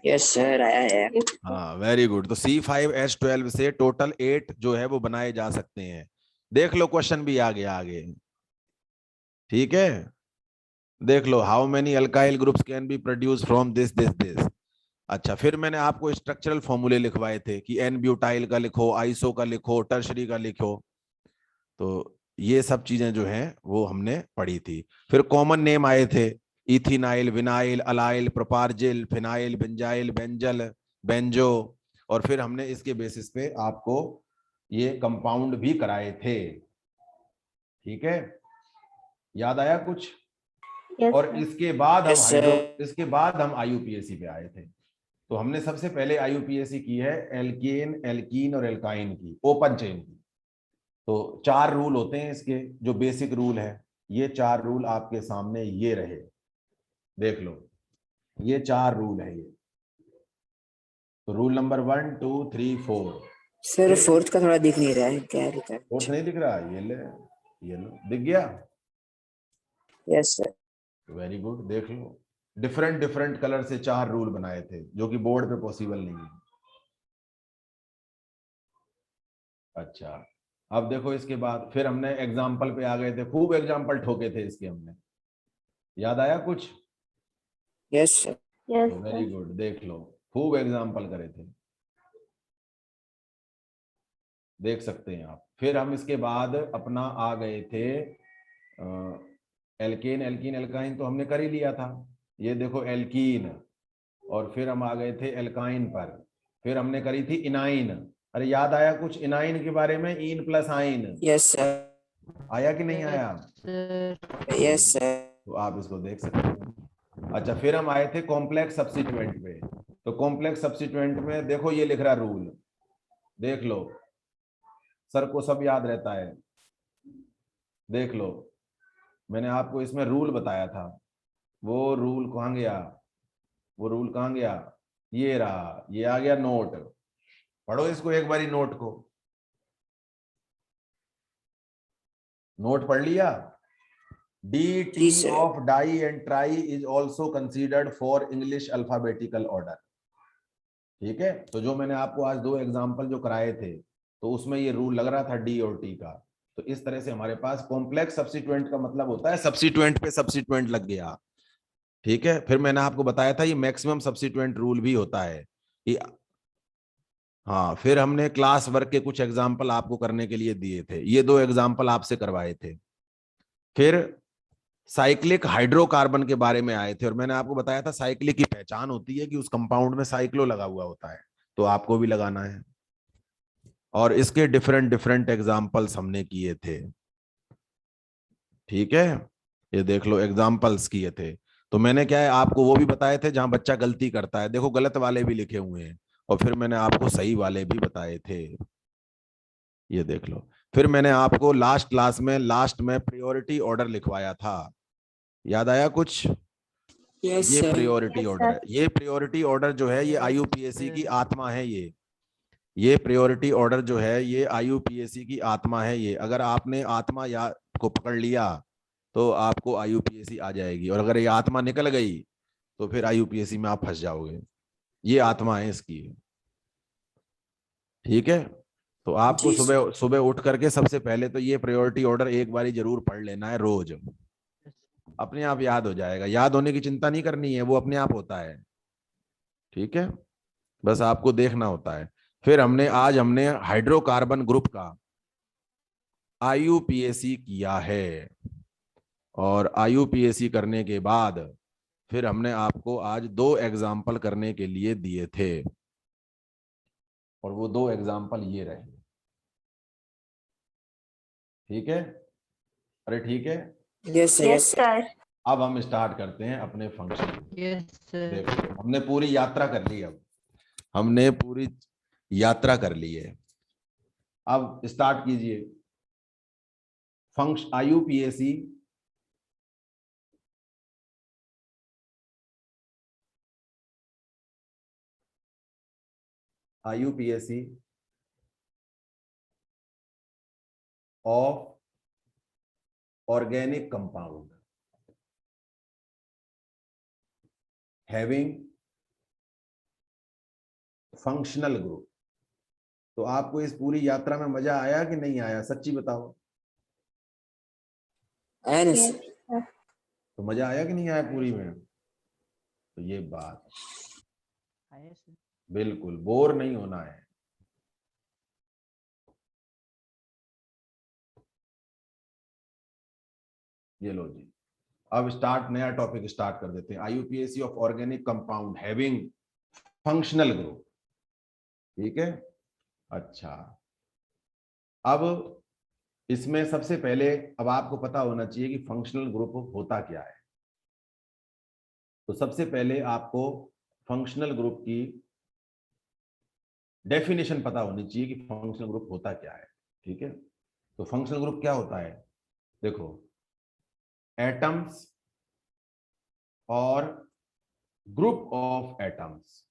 यस सर, आया है। हाँ, वेरी गुड। तो C5H12 से टोटल 8 जो है वो बनाए जा सकते हैं। देख लो क्वेश्चन भी आ गया आगे। ठीक है, देख लो, how many alkyl groups can be produce from this this this. अच्छा, फिर मैंने आपको स्ट्रक्चरल फॉर्मूले लिखवाए थे कि एन ब्यूटाइल का लिखो, आइसो का लिखो, टर्शरी का लिखो। तो ये सब चीजें जो हैं वो हमने पढ़ी थी। फिर कॉमन नेम आए थे, ethynyl, vinyl, allyl, propargyl, phenyl, benzyl, benzal, benzo. और फिर हमने इसके बेसिस पे आपको ये कंपाउंड भी कराए थे। ठीक है, याद आया कुछ? Yes, और sir. इसके बाद हम आईयूपीएसी पे आए थे। तो हमने सबसे पहले आईयूपीएसी की है एल्केन, एल्कीन और एल्काइन की, ओपन चेन की। तो 4 रूल होते हैं इसके, जो बेसिक रूल है। ये 4 रूल आपके सामने ये रहे, देख लो, ये 4 रूल है ये। तो रूल नंबर 1 2 3 4। सर फोर्थ का थोड़ा दिख नहीं रहा है, क्या लिखा है? फोर्थ नहीं दिख रहा, ये लो दिख गया। Yes sir. वेरी गुड, देख लो, डिफरेंट डिफरेंट कलर से 4 रूल बनाए थे, जो कि बोर्ड पे पॉसिबल नहीं है। अच्छा, अब देखो इसके बाद फिर हमने एग्जाम्पल पे आ गए थे, खूब एग्जाम्पल ठोके थे इसके हमने, याद आया कुछ? Yes sir. Yes, तो वेरी sir. गुड, देख लो, खूब एग्जाम्पल करे थे, देख सकते हैं आप। फिर हम इसके बाद अपना आ गए थे एल्केन, एल्कीन, एल्काइन तो हमने कर ही लिया था, ये देखो एल्कीन। और फिर हम आ गए थे एल्काइन पर, फिर हमने करी थी इनाइन। अरे याद आया कुछ इनाइन के बारे में? इन प्लस आइन यस सर। आया कि नहीं आया? sir. Yes sir. तो आप इसको देख सकते हैं। अच्छा, फिर हम आए थे कॉम्प्लेक्स सब्स्टिट्यूएंट पे। तो कॉम्प्लेक्स सब्स्टिट्यूएंट में देखो ये लिख रहा रूल, देख लो, सर को सब याद रहता है, देख लो, मैंने आपको इसमें रूल बताया था, वो रूल कहाँ गया? वो रूल कहाँ गया? ये रहा, ये आ गया नोट। पढ़ो इसको एक बारी, नोट को, नोट पढ़ लिया? dt जी sir. of die and try is also considered for English alphabetical order। ठीक है, तो जो मैंने आपको आज 2 एग्जांपल जो कराए थे, तो उसमें ये रूल लग रहा था डी और टी का। तो इस तरह से हमारे पास कॉम्प्लेक्स सब्स्टिट्यूएंट का मतलब होता है सब्स्टिट्यूएंट पे सब्स्टिट्यूएंट लग गया। ठीक है, फिर मैंने आपको बताया था ये मैक्सिमम सब्स्टिट्यूएंट रूल भी होता है ये। हाँ, फिर हमने क्लास वर्क के कुछ एग्जाम्पल आपको करने के लिए दिए थे, ये 2 एग्जाम्पल आपसे करवाए थे। फिर साइक्लिक हाइड्रोकार्बन के बारे में आए थे, और मैंने आपको बताया था साइक्लिक की पहचान होती है कि उस कंपाउंड में साइक्लो लगा हुआ होता है, तो आपको भी लगाना है। और इसके डिफरेंट डिफरेंट एग्जाम्पल्स हमने किए थे। ठीक है, ये देख लो एग्जाम्पल्स किए थे। तो मैंने क्या है आपको वो भी बताए थे जहां बच्चा गलती करता है, देखो गलत वाले भी लिखे हुए हैं, और फिर मैंने आपको सही वाले भी बताए थे, ये देख लो। फिर मैंने आपको लास्ट क्लास में लास्ट में प्रायोरिटी ऑर्डर लिखवाया था, याद आया कुछ? यस ये सर। प्रायोरिटी Yes, ऑर्डर है, sir. ये प्रायोरिटी ऑर्डर जो है ये आईयूपीएसी की आत्मा है। ये प्रायोरिटी ऑर्डर जो है ये आईयूपीएसी की आत्मा है। ये अगर आपने आत्मा या को पकड़ लिया तो आपको आईयूपीएसी आ जाएगी, और अगर ये आत्मा निकल गई तो फिर आईयूपीएसी में आप फंस जाओगे। ये आत्मा है इसकी। ठीक है, तो आपको जी सर। सुबह सुबह उठ करके सबसे पहले तो ये प्रायोरिटी ऑर्डर एक बारी जरूर पढ़ लेना है रोज, अपने आप याद हो जाएगा, याद होने की चिंता नहीं करनी है, वो अपने आप होता है। ठीक है, बस आपको देखना होता है। फिर आज हमने हाइड्रोकार्बन ग्रुप का आईयूपीएसी किया है, और आईयूपीएसी करने के बाद फिर हमने आपको आज 2 एग्जाम्पल करने के लिए दिए थे, और वो 2 एग्जाम्पल ये रहे। ठीक है, अरे ठीक है, yes sir. Yes, yes sir. sir. अब हम स्टार्ट करते हैं अपने फंक्शन। Yes, sir. देखो हमने पूरी यात्रा कर ली, अब हमने पूरी यात्रा कर ली है। अब स्टार्ट कीजिए function IUPAC IUPAC of organic compound having functional group. तो आपको इस पूरी यात्रा में मजा आया कि नहीं आया, सच्ची बताओ। आया ना Yes, सर? sir. तो मजा आया कि नहीं आया पूरी में? तो ये बात, Yes, sir. बिल्कुल बोर नहीं होना है। ये लो जी, अब स्टार्ट, नया टॉपिक स्टार्ट कर देते हैं। IUPAC of organic compound having functional group. ठीक है, अच्छा, अब इसमें सबसे पहले अब आपको पता होना चाहिए कि फंक्शनल ग्रुप होता क्या है। तो सबसे पहले आपको फंक्शनल ग्रुप की डेफिनेशन पता होनी चाहिए कि फंक्शनल ग्रुप होता क्या है। ठीक है, तो फंक्शनल ग्रुप क्या होता है? देखो, एटम्स और group of atoms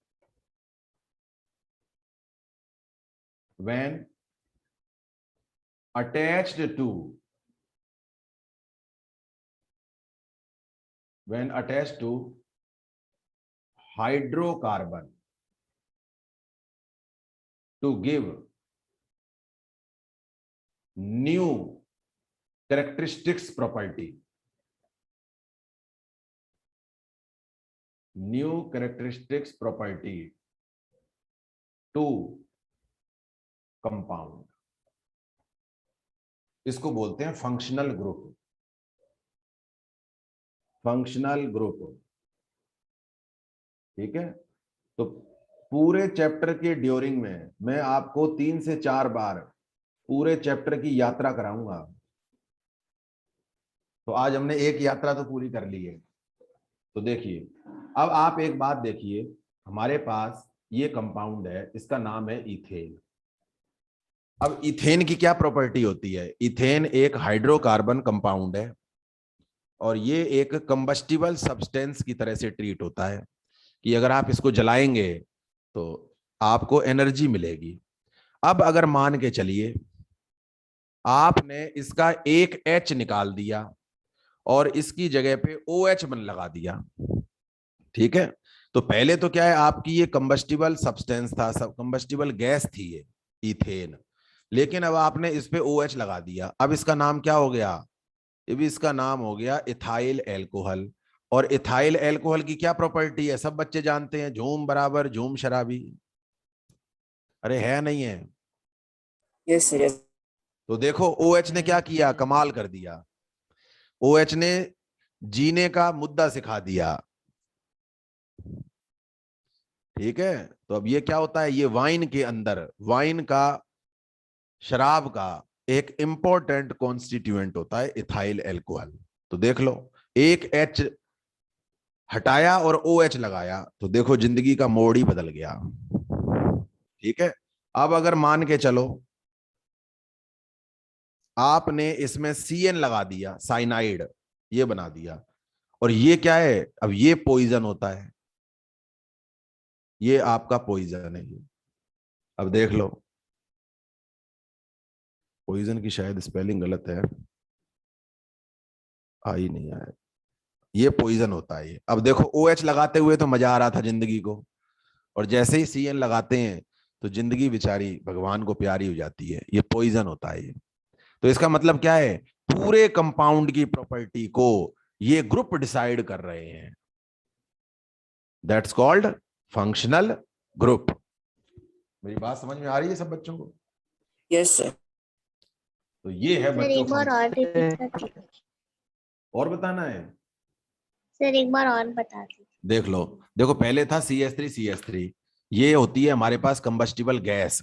when attached to hydrocarbon to give new characteristics property, to compound, इसको बोलते हैं फंक्शनल ग्रुप। फंक्शनल ग्रुप, ठीक है। तो पूरे चैप्टर के ड्यूरिंग में मैं आपको 3 से 4 बार पूरे चैप्टर की यात्रा कराऊंगा। तो आज हमने एक यात्रा तो पूरी कर ली है। तो देखिए, अब आप एक बात देखिए, हमारे पास ये कंपाउंड है, इसका नाम है इथेन। अब इथेन की क्या प्रॉपर्टी होती है? इथेन एक हाइड्रोकार्बन कंपाउंड है और ये एक कंबस्टिबल सब्सटेंस की तरह से ट्रीट होता है कि अगर आप इसको जलाएंगे तो आपको एनर्जी मिलेगी। अब अगर मान के चलिए आपने इसका एक H निकाल दिया और इसकी जगह पे OH बन लगा दिया, ठीक है। तो पहले तो क्या है, आपकी ये कंबस्टिबल सब्सटेंस था, सब कंबस्टिबल गैस थी ये इथेन, लेकिन अब आपने इस पे OH लगा दिया। अब इसका नाम क्या हो गया? अब इसका नाम हो गया इथाइल एल्कोहल। और इथाइल एल्कोहल की क्या प्रॉपर्टी है? सब बच्चे जानते हैं, झूम बराबर झूम शराबी। अरे है नहीं है? Yes sir, yes. तो देखो OH ने क्या किया, कमाल कर दिया। OH ने जीने का मुद्दा सिखा दिया, ठीक है। तो अब ये क्या होता है, ये वाइन के अंदर, वाइन का, शराब का एक इंपॉर्टेंट कॉन्स्टिट्यूएंट होता है इथाइल एल्कोहल। तो देख लो, एक H हटाया और OH लगाया तो देखो जिंदगी का मोड़ ही बदल गया, ठीक है। अब अगर मान के चलो आपने इसमें CN लगा दिया, साइनाइड ये बना दिया, और ये क्या है, अब ये पॉइजन होता है, ये आपका पॉइजन है ये। अब देख लो, पॉइजन की शायद स्पेलिंग गलत है, आई नहीं आया, ये पॉइजन होता है ये। अब देखो OH लगाते हुए तो मजा आ रहा था जिंदगी को, और जैसे ही CN लगाते हैं तो जिंदगी बेचारी भगवान को प्यारी हो जाती है, ये पॉइजन होता है ये। तो इसका मतलब क्या है, पूरे कंपाउंड की प्रॉपर्टी को ये ग्रुप डिसाइड कर रहे हैं, दैट्स कॉल्ड फंक्शनल ग्रुप। मेरी बात समझ में आ रही है सब बच्चों को? Yes sir. तो ये है सर बच्चों एक बार और रिपीट कर दीजिए। और बताना है, सर एक बार और बता दीजिए। देख लो। देखो पहले था CH3, ये होती है हमारे पास कंबस्टिबल गैस।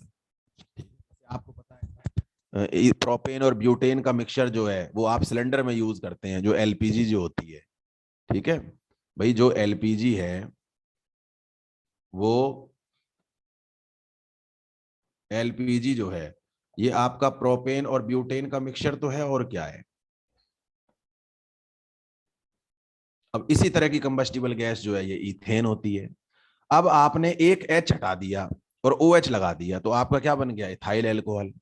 आपको पता है प्रोपेन और ब्यूटेन का मिक्सचर जो है वो आप सिलेंडर में यूज करते हैं, जो LPG जो होती है, ठीक है भाई। जो LPG है वो LPG जो है ये आपका प्रोपेन और ब्यूटेन का मिक्सचर तो है, और क्या है। अब इसी तरह की कंबस्टिबल गैस जो है ये इथेन होती है। अब आपने एक H हटा दिया और OH लगा दिया तो आपका क्या बन गया, इथाइल एल्कोहल।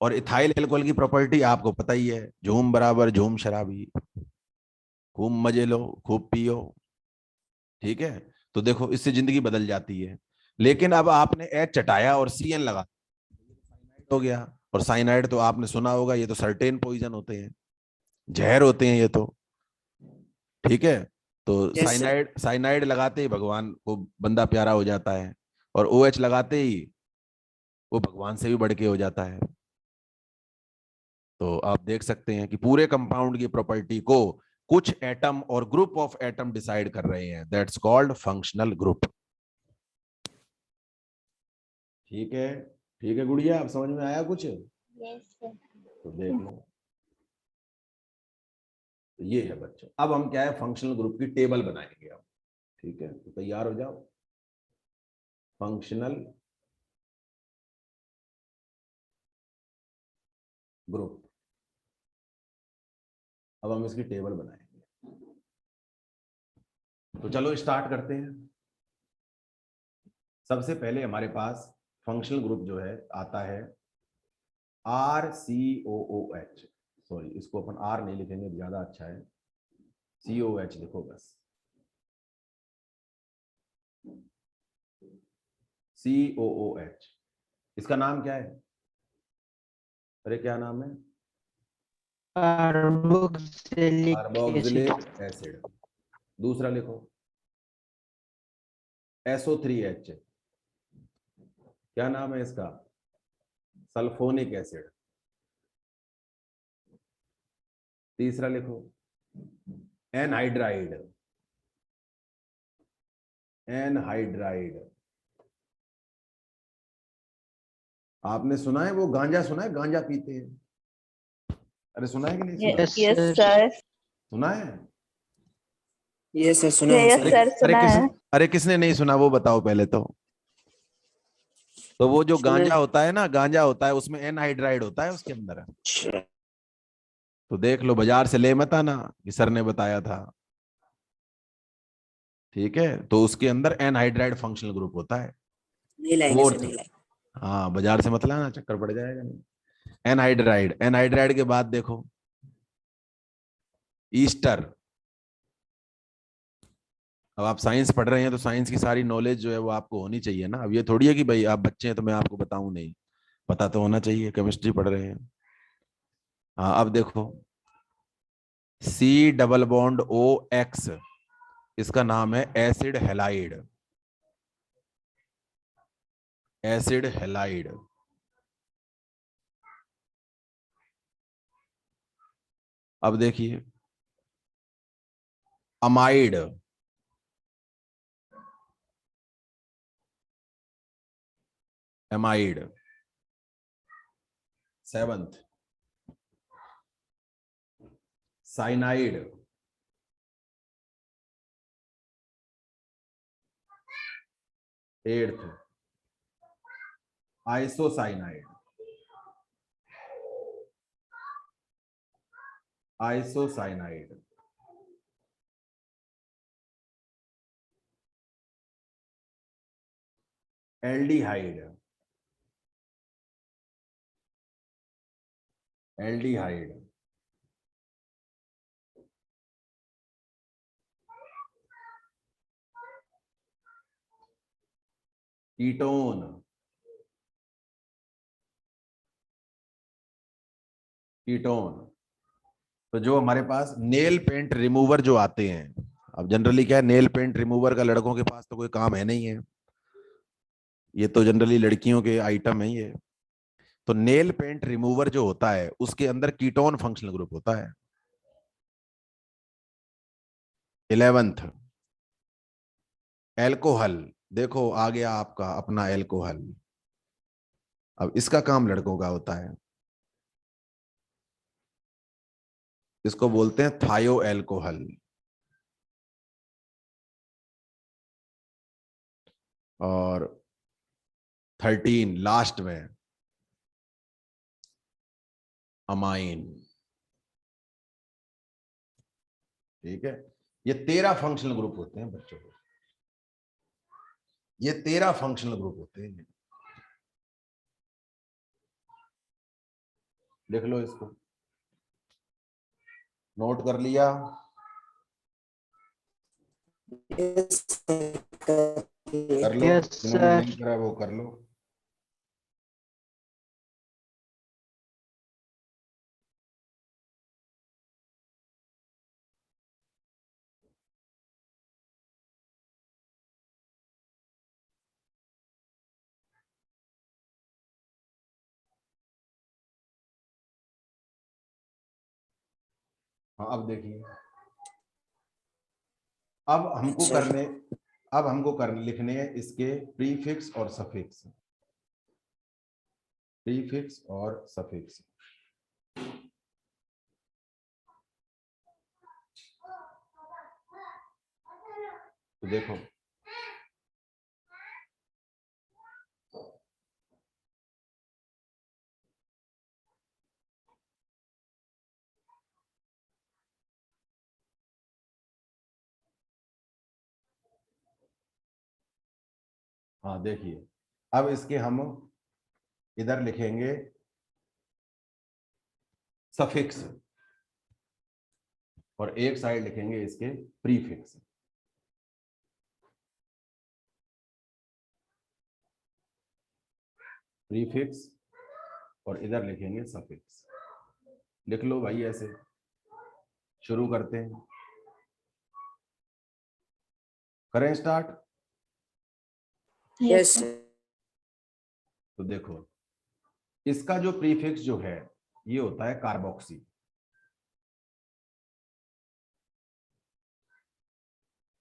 और इथाइल एल्कोहल की प्रॉपर्टी आपको पता ही है, झूम बराबर झूम शराबी, खूब मजे लो खूब पियो, ठीक है। तो देखो इससे जिंदगी बदल जाती है। लेकिन अब आपने H हटाया और CN लगा, हो गया। और साइनाइड तो आपने सुना होगा, ये तो सर्टेन पॉइजन होते हैं, जहर होते हैं ये तो, ठीक है। तो यस सर। साइनाइड साइनाइड लगाते ही भगवान को बंदा प्यारा हो जाता है, और OH लगाते ही वो भगवान से भी बढ़ के हो जाता है। तो आप देख सकते हैं कि पूरे कंपाउंड की प्रॉपर्टी को कुछ एटम और ग्रुप ऑफ एटम डिसाइड कर रहे हैं, दैट्स कॉल्ड फंक्शनल ग्रुप। ठीक है गुड़िया, अब समझ में आया कुछ? Yes sir. तो देख लो, तो ये है बच्चों। अब हम क्या है, फंक्शनल ग्रुप की टेबल बनाएंगे। अब ठीक है, तो तैयार हो जाओ। फंक्शनल ग्रुप, अब हम इसकी टेबल बनाएंगे। तो चलो स्टार्ट करते हैं। सबसे पहले हमारे पास फंक्शनल ग्रुप जो है आता है RCOOH। सॉरी, इसको अपन R नहीं लिखेंगे, ज्यादा अच्छा है, COH लिखो बस। COOH, इसका नाम क्या है? अरे क्या नाम है? Carboxylic carboxylic acid. एसिड। दूसरा लिखो SO3H, क्या नाम है इसका? Sulphonic acid. तीसरा लिखो एनहाइड्राइड, एनहाइड्राइड। आपने सुना है वो गांजा, सुना है गांजा पीते हैं? अरे सुना है कि नहीं सुना? Yes yes sir. सर। सुना है? ये सर सुना है यस सर। सर, सुना है। अरे किसने नहीं सुना वो बताओ पहले तो। तो वो जो सुना है। गांजा होता है ना, गांजा होता है, उसमें एनहाइड्राइड होता है उसके अंदर। अच्छा, तो देख लो, बाजार से ले मत आना कि सर ने बताया था। ठीक है, तो उसके अंदर एनहाइड्राइड फंक्शनल ग्रुप होता है। नहीं लाएंगे सर, फोर्थ, नहीं लाएंगे। हाँ बाजार से मत लाना, चक्कर पड़ जाएगा नहीं। एनहाइड्राइड, एनहाइड्राइड के बाद देखो ईस्टर। अब आप साइंस पढ़ रहे हैं तो साइंस की सारी नॉलेज जो है वो आपको होनी चाहिए ना। अब ये थोड़ी है कि भाई आप बच्चे हैं तो मैं आपको बताऊं नहीं, पता तो होना चाहिए, केमिस्ट्री पढ़ रहे हैं। हाँ अब देखो C डबल बॉन्ड OX, इसका नाम है एसिड हेलाइड, एसिड हेलाइड। अब देखिए amide, amide. Seventh cyanide, eighth isocyanide, isocyanide. Aldehyde, aldehyde. Ketone, ketone. तो जो हमारे पास नेल पेंट रिमूवर जो आते हैं, अब जनरली क्या है, नेल पेंट रिमूवर का लड़कों के पास तो कोई काम है नहीं है, ये तो जनरली लड़कियों के आइटम है ये। तो नेल पेंट रिमूवर जो होता है उसके अंदर कीटोन फंक्शनल ग्रुप होता है। 11th एल्कोहल, देखो आ गया आपका अपना एल्कोहल। अब इसका काम लड़कों का होता है, इसको बोलते हैं थायो एल्कोहल। और 13 लास्ट में अमाइन। ठीक है, ये 13 फंक्शनल ग्रुप होते हैं बच्चों को, ये 13 फंक्शनल ग्रुप होते हैं। लिख लो इसको, नोट कर लिया? यस सर, कर लो, यस जिन्होंने सर। नहीं करा वो कर लो। हाँ अब देखिए, अब हमको अच्छा। करने अब हमको करने लिखने हैं इसके प्रीफिक्स और सफिक्स, प्रीफिक्स और सफिक्स। तो देखो हाँ देखिए, अब इसके हम इधर लिखेंगे सफिक्स और एक साइड लिखेंगे इसके प्रीफिक्स। प्रीफिक्स और इधर लिखेंगे सफिक्स। लिख लो भाई ऐसे, शुरू करते हैं। करें स्टार्ट। यस तो देखो इसका जो प्रीफिक्स जो है ये होता है कार्बोक्सी।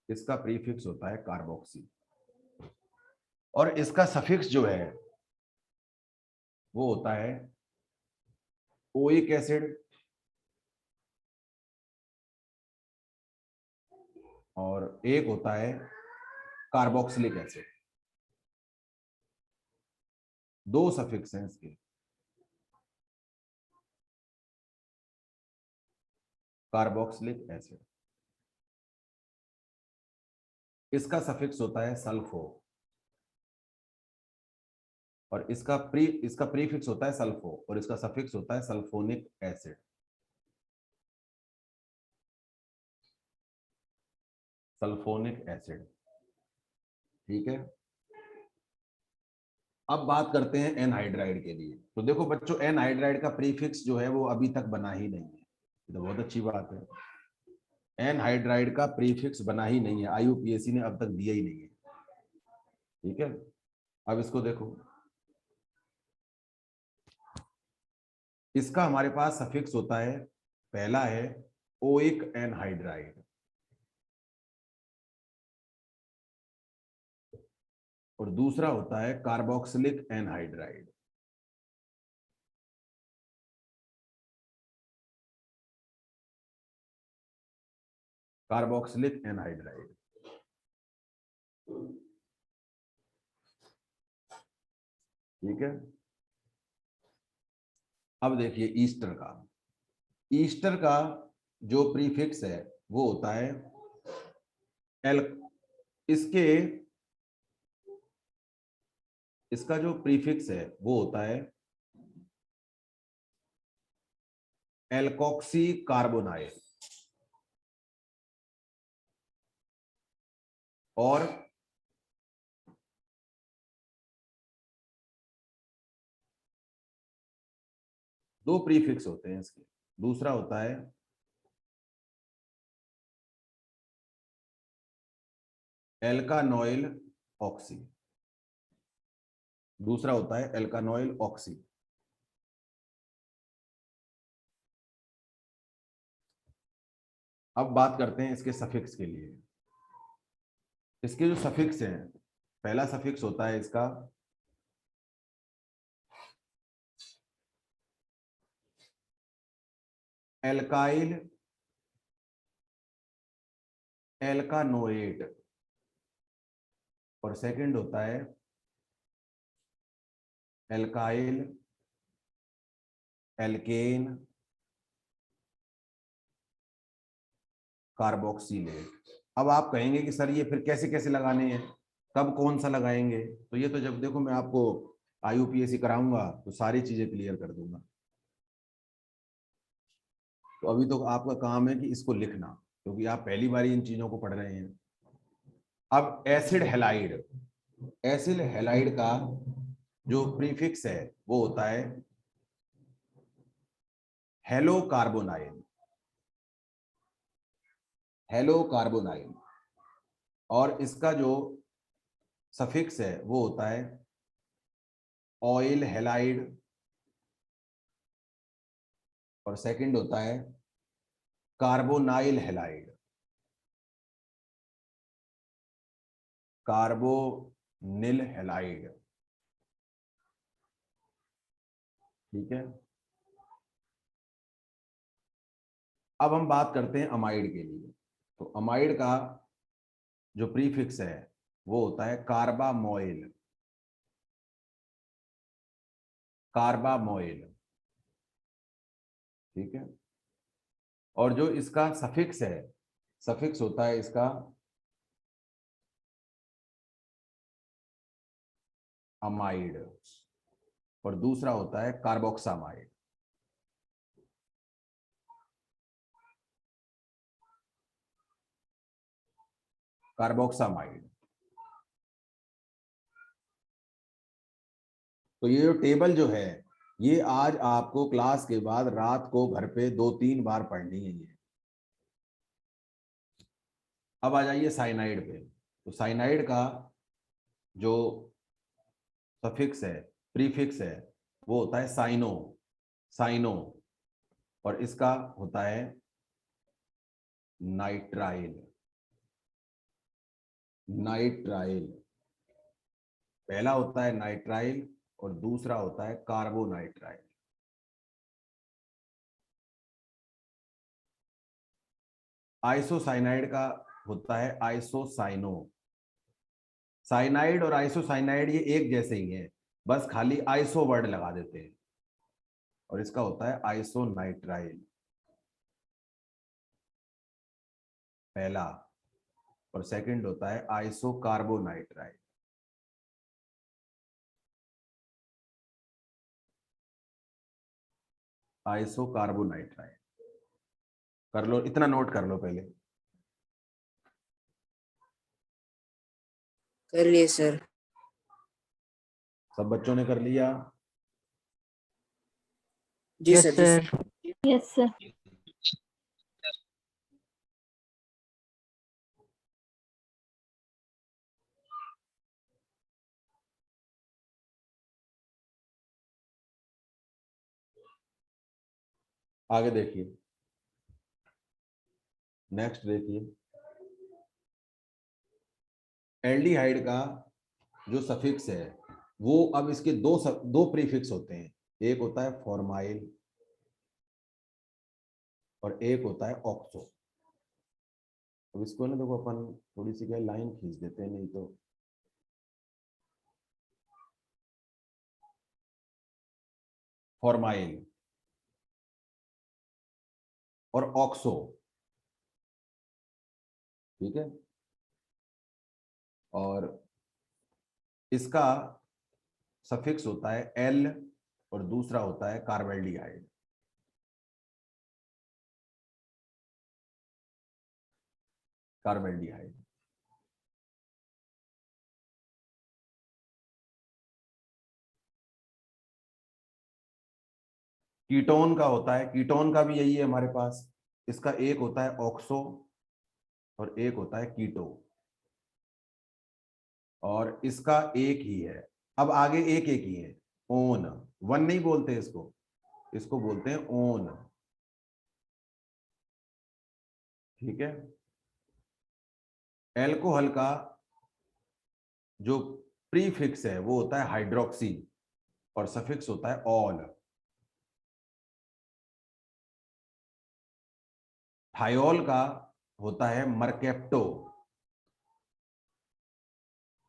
इसका प्रीफिक्स होता है कार्बोक्सी और इसका सफिक्स जो है वो होता है ओइक एसिड और एक होता है कार्बोक्सिलिक एसिड। दो सफिक्स हैं इसके, कार्बोक्सिलिक एसिड। इसका सफिक्स होता है सल्फो और इसका प्रीफिक्स होता है सल्फो और इसका सफिक्स होता है सल्फोनिक एसिड। सल्फोनिक एसिड, ठीक है। अब बात करते हैं एनहाइड्राइड के लिए। तो देखो बच्चों, एनहाइड्राइड का प्रीफिक्स जो है वो अभी तक बना ही नहीं है, ये तो बहुत अच्छी बात है। एनहाइड्राइड का प्रीफिक्स बना ही नहीं है, आईयूपीएसी ने अब तक दिया ही नहीं है, ठीक है। अब इसको देखो, इसका हमारे पास सफिक्स होता है, पहला है ओइक एनहाइड्राइड और दूसरा होता है कार्बोक्सिलिक एनहाइड्राइड। कार्बोक्सिलिक एनहाइड्राइड, ठीक है। अब देखिए ईस्टर का, ईस्टर का जो प्रीफिक्स है वो होता है एल, इसके इसका जो प्रीफिक्स है वो होता है एल्कोक्सी कार्बोनाइल और दो प्रीफिक्स होते हैं इसके। दूसरा होता है एल्कानोइल ऑक्सी, दूसरा होता है एल्कानोइल ऑक्सी। अब बात करते हैं इसके सफिक्स के लिए। इसके जो सफिक्स हैं, पहला सफिक्स होता है इसका एल्काइल एल्कानोएट और सेकंड होता है एल्काइल एल्केन कार्बोक्सिलेट। अब आप कहेंगे कि सर ये फिर कैसे कैसे लगाने हैं, कब कौन सा लगाएंगे? तो ये तो जब देखो मैं आपको आईयूपीएसी कराऊंगा तो सारी चीजें क्लियर कर दूंगा। तो अभी तो आपका काम है कि इसको लिखना, क्योंकि आप पहली बार इन चीजों को पढ़ रहे हैं। अब एसिड हैलाइड, एसिड हैलाइड का जो प्रीफिक्स है वो होता है हेलो कार्बोनाइल, हेलो कार्बोनाइल और इसका जो सफिक्स है वो होता है ऑयल हैलाइड और सेकंड होता है कार्बोनाइल हैलाइड, कार्बोनिल हैलाइड, ठीक है। अब हम बात करते हैं अमाइड के लिए। तो अमाइड का जो प्रीफिक्स है वो होता है कार्बामोइल, कार्बामोइल, ठीक है। और जो इसका सफिक्स है, सफिक्स होता है इसका अमाइड, और दूसरा होता है कार्बोक्सामाइड। कार्बोक्सामाइड। तो ये जो टेबल जो है ये आज आपको क्लास के बाद रात को घर पे 2-3 बार पढ़नी है ये। अब आ जाइए साइनाइड पे। तो साइनाइड का जो सफिक्स है, प्रीफिक्स है, वो होता है साइनो, साइनो, और इसका होता है नाइट्राइल, नाइट्राइल। पहला होता है नाइट्राइल और दूसरा होता है कार्बोनाइट्राइल। आइसोसाइनाइड का होता है आइसोसाइनो। साइनाइड और आइसोसाइनाइड ये एक जैसे ही हैं, बस खाली आइसो वर्ड लगा देते हैं। और इसका होता है आइसोनाइट्राइल पहला, और सेकंड होता है आइसोकार्बोनाइट्राइल। आइसोकार्बोनाइट्राइल कर लो, इतना नोट कर लो पहले। कर लिए सर। सब बच्चों ने कर लिया? जी यस सर, जी सर। सर। Yes sir. आगे देखिए, नेक्स्ट देखिए, एल्डिहाइड का जो सफिक्स है वो, अब इसके दो प्रीफिक्स होते हैं, एक होता है फॉर्माइल और एक होता है ऑक्सो। अब इसको ना देखो, अपन थोड़ी सी क्या लाइन खींच देते हैं, नहीं तो फॉर्माइल और ऑक्सो, ठीक है। और इसका सफिक्स होता है एल और दूसरा होता है कार्बेल्डिहाइड। कार्बेल्डिहाइड। कीटोन का होता है, कीटोन का भी यही है हमारे पास, इसका एक होता है ऑक्सो और एक होता है कीटो, और इसका एक ही है। अब आगे एक एक ही है, ओन, वन नहीं बोलते इसको, इसको बोलते हैं ओन, ठीक है। एल्कोहल का जो प्रीफिक्स है वो होता है हाइड्रोक्सी और सफिक्स होता है ऑल। थायोल का होता है मर्केप्टो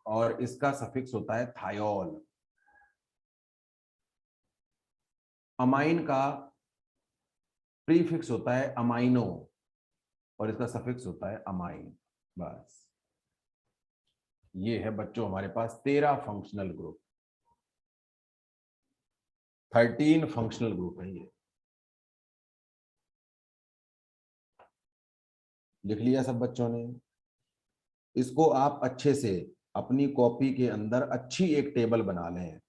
और इसका सफिक्स होता है थायोल। अमाइन का प्रीफिक्स होता है अमाइनो और इसका सफिक्स होता है अमाइन। बस ये है बच्चों हमारे पास 13 फंक्शनल ग्रुप, 13 फंक्शनल ग्रुप है ये। लिख लिया सब बच्चों ने? इसको आप अच्छे से अपनी कॉपी के अंदर अच्छी एक टेबल बना लें,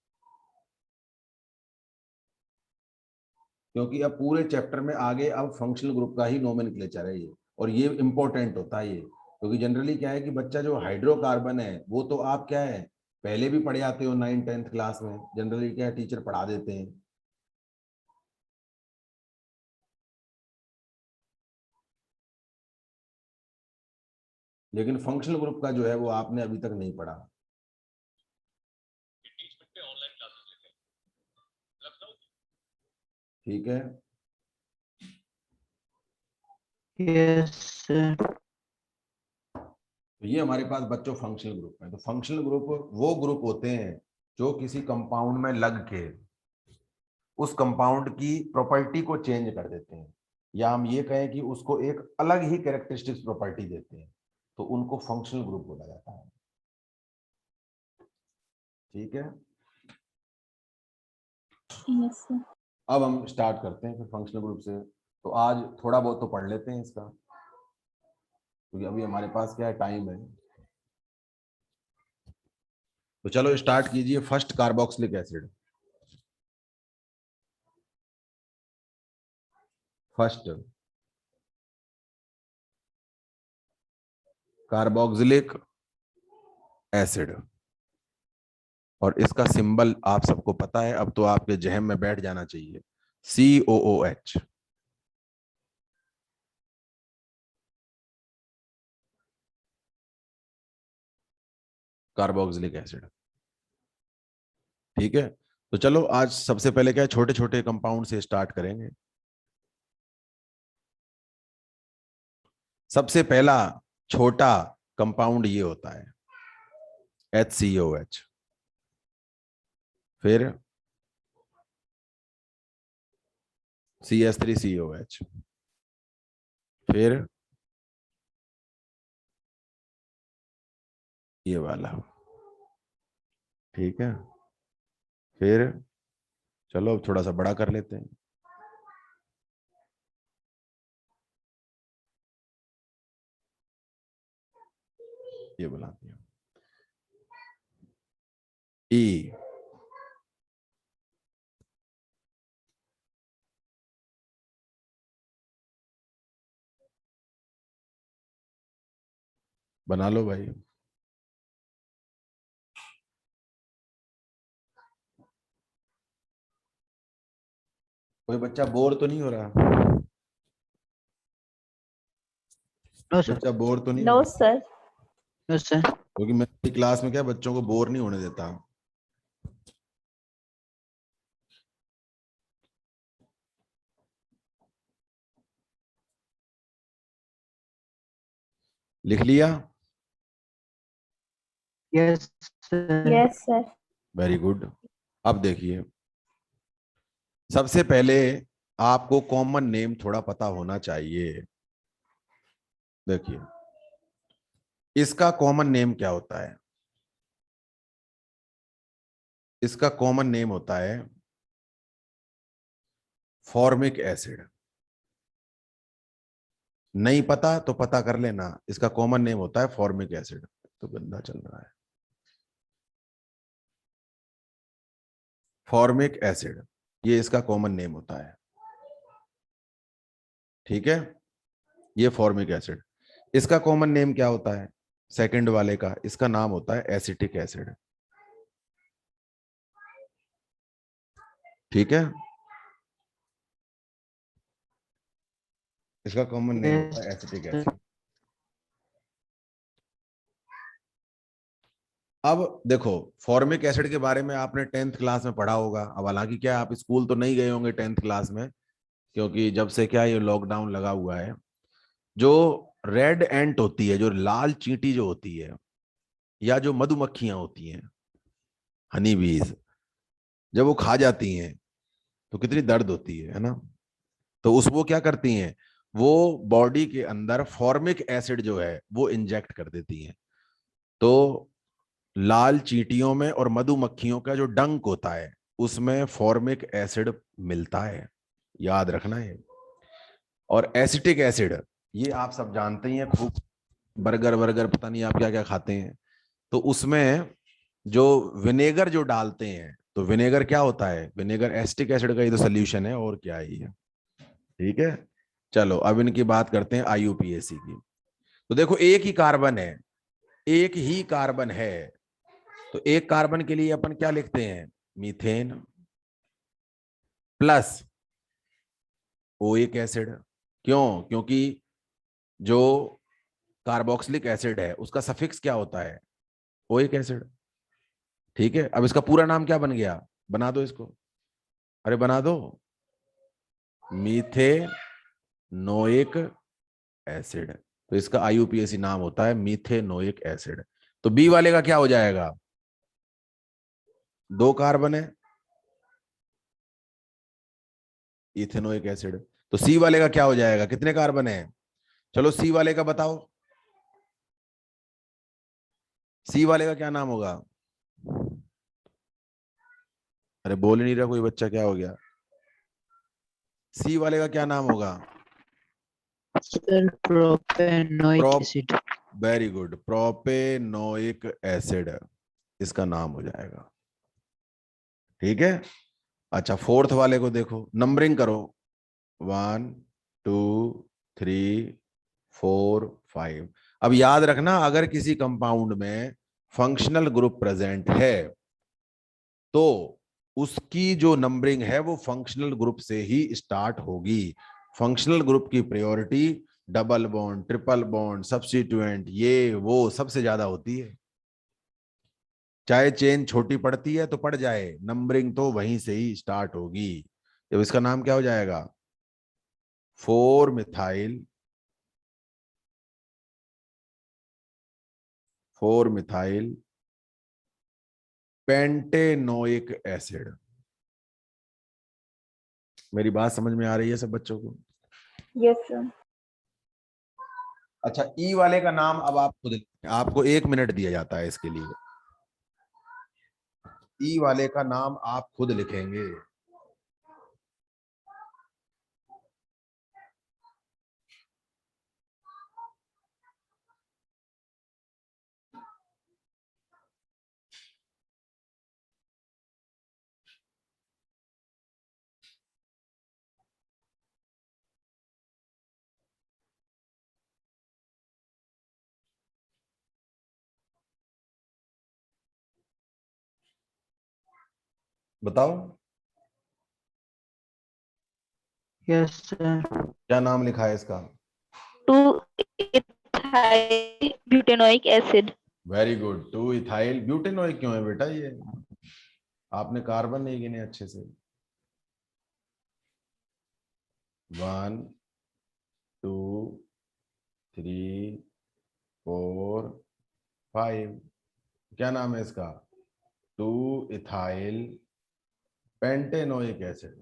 क्योंकि अब पूरे चैप्टर में आगे अब फंक्शनल ग्रुप का ही नोमेनक्लेचर है ये, और ये इंपॉर्टेंट होता है ये, क्योंकि जनरली क्या है कि बच्चा जो हाइड्रोकार्बन है वो तो आप क्या है पहले भी पढ़े आते हो 9th-10th क्लास में, जनरली क्या है टीचर पढ़ा देते हैं। लेकिन फंक्शनल ग्रुप का जो है वो आपने अभी तक नहीं पढ़ा। ठीक है, यस सर। तो ये हमारे पास बच्चों फंक्शनल ग्रुप है। तो फंक्शनल ग्रुप वो ग्रुप होते हैं जो किसी कंपाउंड में लग के उस कंपाउंड की प्रॉपर्टी को चेंज कर देते हैं, या हम ये कहें कि उसको एक अलग ही कैरेक्टरिस्टिक्स प्रॉपर्टी देते हैं, तो उनको फंक्शनल ग्रुप बोला जाता है। ठीक है, यस सर। अब हम स्टार्ट करते हैं फिर फंक्शनल ग्रुप से। तो आज थोड़ा बहुत तो पढ़ लेते हैं इसका, क्योंकि अभी हमारे पास क्या है, टाइम है। तो चलो स्टार्ट कीजिए। First carboxylic acid, first carboxylic acid, और इसका सिंबल आप सबको पता है, अब तो आपके जहन में बैठ जाना चाहिए, COOH। Carboxylic acid. ठीक है, तो चलो आज सबसे पहले क्या है, छोटे छोटे कंपाउंड से स्टार्ट करेंगे। सबसे पहला छोटा कंपाउंड ये होता है HCOH, फिर CH3COH, फिर ये वाला। ठीक है, फिर चलो अब थोड़ा सा बड़ा कर लेते हैं। ये बना दिया E, बना लो भाई। कोई बच्चा बोर तो नहीं हो रहा? No sir. बच्चा बोर तो नहीं हो नो रहा? सर। No sir. क्योंकि मेरी क्लास में क्या बच्चों को बोर नहीं होने देता। लिख लिया? Yes sir. Yes sir. Very good. अब देखिए, सबसे पहले आपको कॉमन नेम थोड़ा पता होना चाहिए। देखिए, इसका कॉमन नेम क्या होता है? इसका कॉमन नेम होता है फॉर्मिक एसिड। नहीं पता तो पता कर लेना, इसका कॉमन नेम होता है फॉर्मिक एसिड। तो गंदा चल रहा है। फॉर्मिक एसिड, ये इसका कॉमन नेम होता है। ठीक है, ये फॉर्मिक एसिड। इसका कॉमन नेम क्या होता है सेकंड वाले का? इसका नाम होता है एसिटिक एसिड। ठीक है, इसका कॉमन नेम होता है एसिटिक यस एसिड। अब देखो, फॉर्मिक एसिड के बारे में आपने 10th क्लास में पढ़ा होगा। अब हालांकि क्या आप स्कूल तो नहीं गए होंगे 10th क्लास में, क्योंकि जब से क्या ये लॉकडाउन लगा हुआ है। जो रेड एंट होती है, जो लाल चींटी जो होती है, या जो मधुमक्खियां होती हैं, हनी बीज, जब वो खा जाती हैं तो कितनी दर्द होती है ना? तो उस वो क्या करती हैं, वो बॉडी के अंदर फॉर्मिक एसिड जो है वो इंजेक्ट कर देती हैं। तो लाल चींटियों में और मधुमक्खियों का जो डंक होता है उसमें फॉर्मिक एसिड मिलता है, याद रखना है। और एसिटिक एसिड, ये आप सब जानते ही हैं खूब, बर्गर वर्गर पता नहीं आप क्या क्या खाते हैं, तो उसमें जो विनेगर जो डालते हैं, तो विनेगर क्या होता है? विनेगर एसिटिक एसिड का ही तो सोल्यूशन है, और क्या ही है। ठीक है, चलो अब इनकी बात करते हैं IUPAC की। तो देखो, एक ही कार्बन है, एक ही कार्बन है, तो एक कार्बन के लिए अपन क्या लिखते हैं? Methane plus oic acid. क्यों? क्योंकि जो कार्बोक्सिलिक एसिड है उसका सफिक्स क्या होता है? Oic acid. ठीक है, अब इसका पूरा नाम क्या बन गया? बना दो इसको, अरे बना दो, मीथेनोइक एसिड। तो इसका IUPAC नाम होता है मीथेनोइक एसिड। तो बी वाले का क्या हो जाएगा? 2 कार्बन है, इथेनोइक एसिड। तो सी वाले का क्या हो जाएगा? कितने कार्बन है? चलो सी वाले का बताओ, सी वाले का क्या नाम होगा? अरे बोल ही नहीं रहा कोई बच्चा, क्या हो गया? सी वाले का क्या नाम होगा? Sir propanoic prop acid. Very good, propanoic acid इसका नाम हो जाएगा। ठीक है। अच्छा, फोर्थ वाले को देखो, नंबरिंग करो, 1 2 3 4 5। अब याद रखना, अगर किसी कंपाउंड में फंक्शनल ग्रुप प्रेजेंट है तो उसकी जो नंबरिंग है वो फंक्शनल ग्रुप से ही स्टार्ट होगी। फंक्शनल ग्रुप की priority double bond, triple bond, substituent, ये वो सबसे ज्यादा होती है। चाहे चेन छोटी पड़ती है तो पड़ जाए, नंबरिंग तो वहीं से ही स्टार्ट होगी। तो इसका नाम क्या हो जाएगा? 4 मिथाइल 4 मिथाइल पेंटेनोइक एसिड। मेरी बात समझ में आ रही है सब बच्चों को? Yes sir. अच्छा, ई वाले का नाम अब आप खुद, आपको 1 मिनट दिया जाता है इसके लिए। ई वाले का नाम आप खुद लिखेंगे। बताओ यस सर। क्या नाम लिखा है इसका? 2 ethyl butanoic acid. Very good, 2 ethyl butanoic. क्यों है बेटा ये? आपने कार्बन नहीं गिने अच्छे से। 1 2 3 4 5। क्या नाम है इसका? 2 इथाइल पेंटेनोइक एसिड।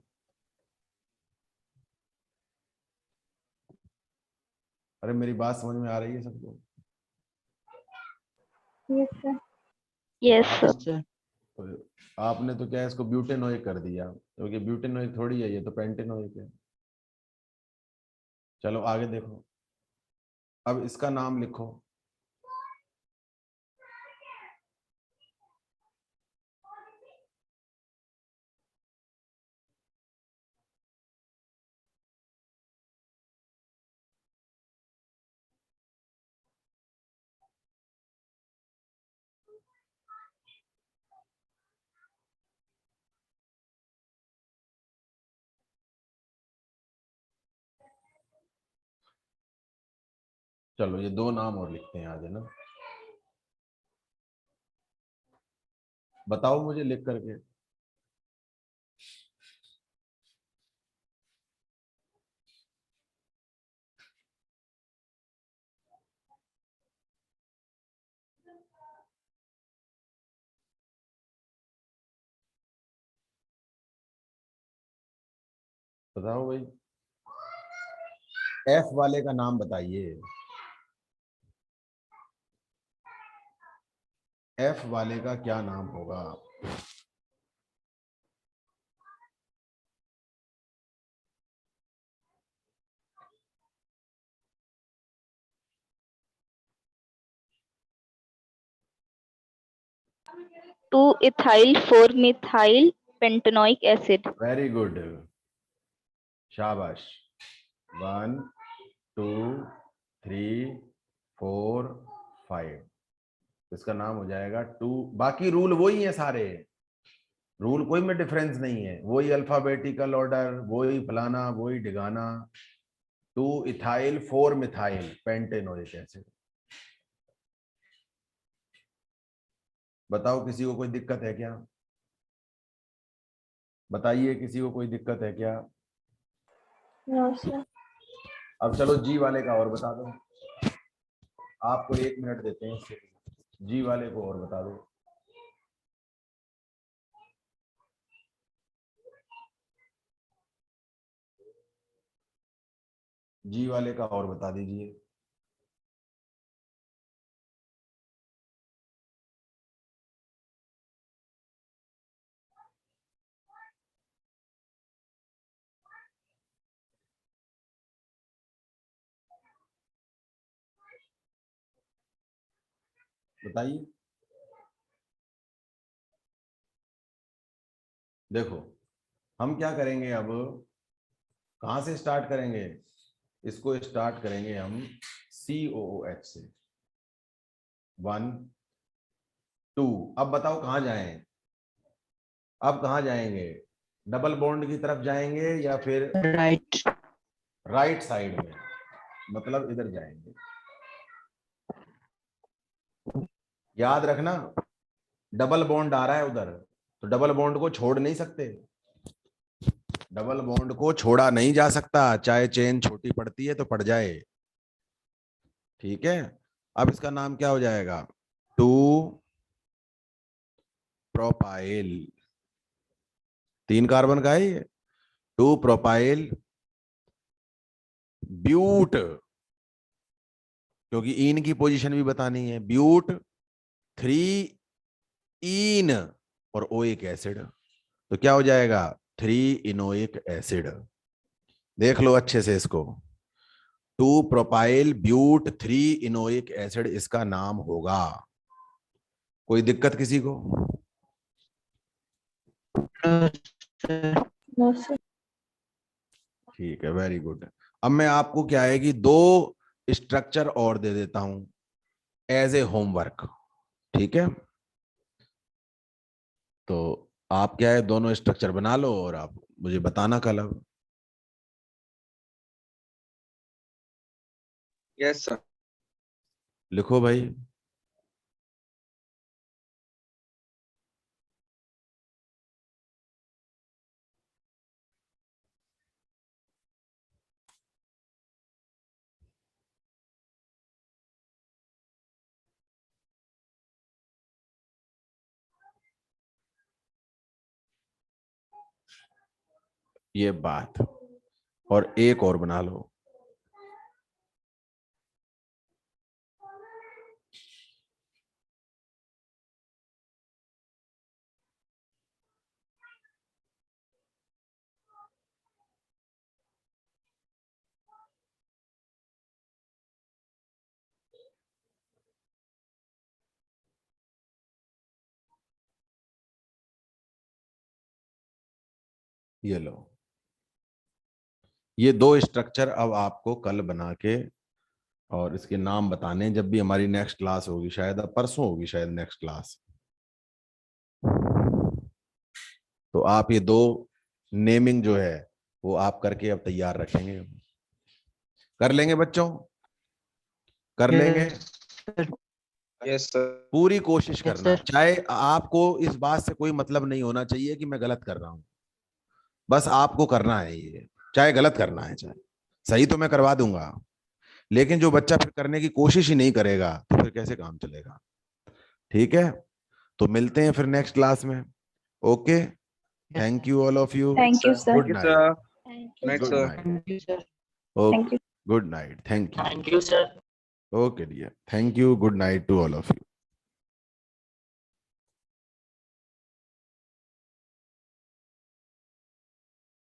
अरे मेरी बात समझ में आ रही है सबको? Yes sir. Yes yes sir. Sir. तो आपने तो क्या इसको ब्यूटेनोइक कर दिया, क्योंकि ब्यूटेनोइक थोड़ी है, ये तो पेंटेनोइक है। चलो आगे देखो, अब इसका नाम लिखो। चलो ये 2 नाम और लिखते हैं आज, है ना? बताओ मुझे लिख करके। बताओ भाई, एफ वाले का नाम बताइए। एफ वाले का क्या नाम होगा? Two ethyl 4 methyl pentanoic acid. Very good, शाबाश। 1 2 3 4 5। इसका नाम हो जाएगा 2। बाकी रूल वही है सारे, रूल कोई में डिफरेंस नहीं है, वही अल्फाबेटिकल ऑर्डर, वही फलाना, वही Digana. 2 ethyl 4 methyl pentanoic acid. बताओ किसी को कोई दिक्कत है क्या? बताइए किसी को कोई दिक्कत है क्या? No sir. अब चलो जी वाले का और बता दो। आपको 1 मिनट देते हैं इससे। जी वाले को और बता दो। जी वाले का और बता दीजिए। बताइए। देखो हम क्या करेंगे अब, कहां से स्टार्ट करेंगे? इसको स्टार्ट करेंगे हम COOH से। 1 2। अब बताओ कहां जाएं? अब कहां जाएंगे? डबल बॉन्ड की तरफ जाएंगे या फिर Right. राइट साइड में, मतलब इधर जाएंगे। याद रखना डबल बॉन्ड आ रहा है उधर, तो डबल बॉन्ड को छोड़ नहीं सकते। डबल बॉन्ड को छोड़ा नहीं जा सकता, चाहे चेन छोटी पड़ती है तो पड़ जाए। ठीक है, अब इसका नाम क्या हो जाएगा? 2 प्रोपाइल। 3 कार्बन का है ये। 2 प्रोपाइल ब्यूट, क्योंकि इन की पोजीशन भी बतानी है। ब्यूट 3 इन और ओइक एसिड, तो क्या हो जाएगा? 3 इनोइक एसिड। देख लो अच्छे से इसको। 2 प्रोपाइल ब्यूट 3 इनोइक एसिड इसका नाम होगा। कोई दिक्कत किसी को? No, sir. No, sir. ठीक है, वेरी गुड। अब मैं आपको क्या है कि 2 स्ट्रक्चर और दे देता हूं एज ए होमवर्क। ठीक है, तो आप क्या है दोनों स्ट्रक्चर बना लो और आप मुझे बताना कल। अब यस सर। लिखो भाई। ये बात, और एक और बना लो। ये लो, ये 2 स्ट्रक्चर अब आपको कल बना के और इसके नाम बताने, जब भी हमारी नेक्स्ट क्लास होगी, शायद अब परसों होगी शायद नेक्स्ट क्लास, तो आप ये 2 नेमिंग जो है वो आप करके अब तैयार रखेंगे। कर लेंगे बच्चों? कर लेंगे? Yes, sir. Yes sir. पूरी कोशिश Yes, करना, sir. चाहे आपको इस बात से कोई मतलब नहीं होना चाहिए कि मैं गलत कर रहा हूं, बस आपको करना है ये, चाहे गलत करना है चाहे सही, तो मैं करवा दूंगा। लेकिन जो बच्चा फिर करने की कोशिश ही नहीं करेगा तो फिर कैसे काम चलेगा? ठीक है, तो मिलते हैं फिर नेक्स्ट क्लास में। Okay, Yes, thank sir. You all of you. Thank you, sir. Good night. Thank you, Night, good sir. Night. Thank you, sir. Okay, Thank you. Good night. Thank you. Thank you, sir. Okay dear, thank you. Good night to all of you.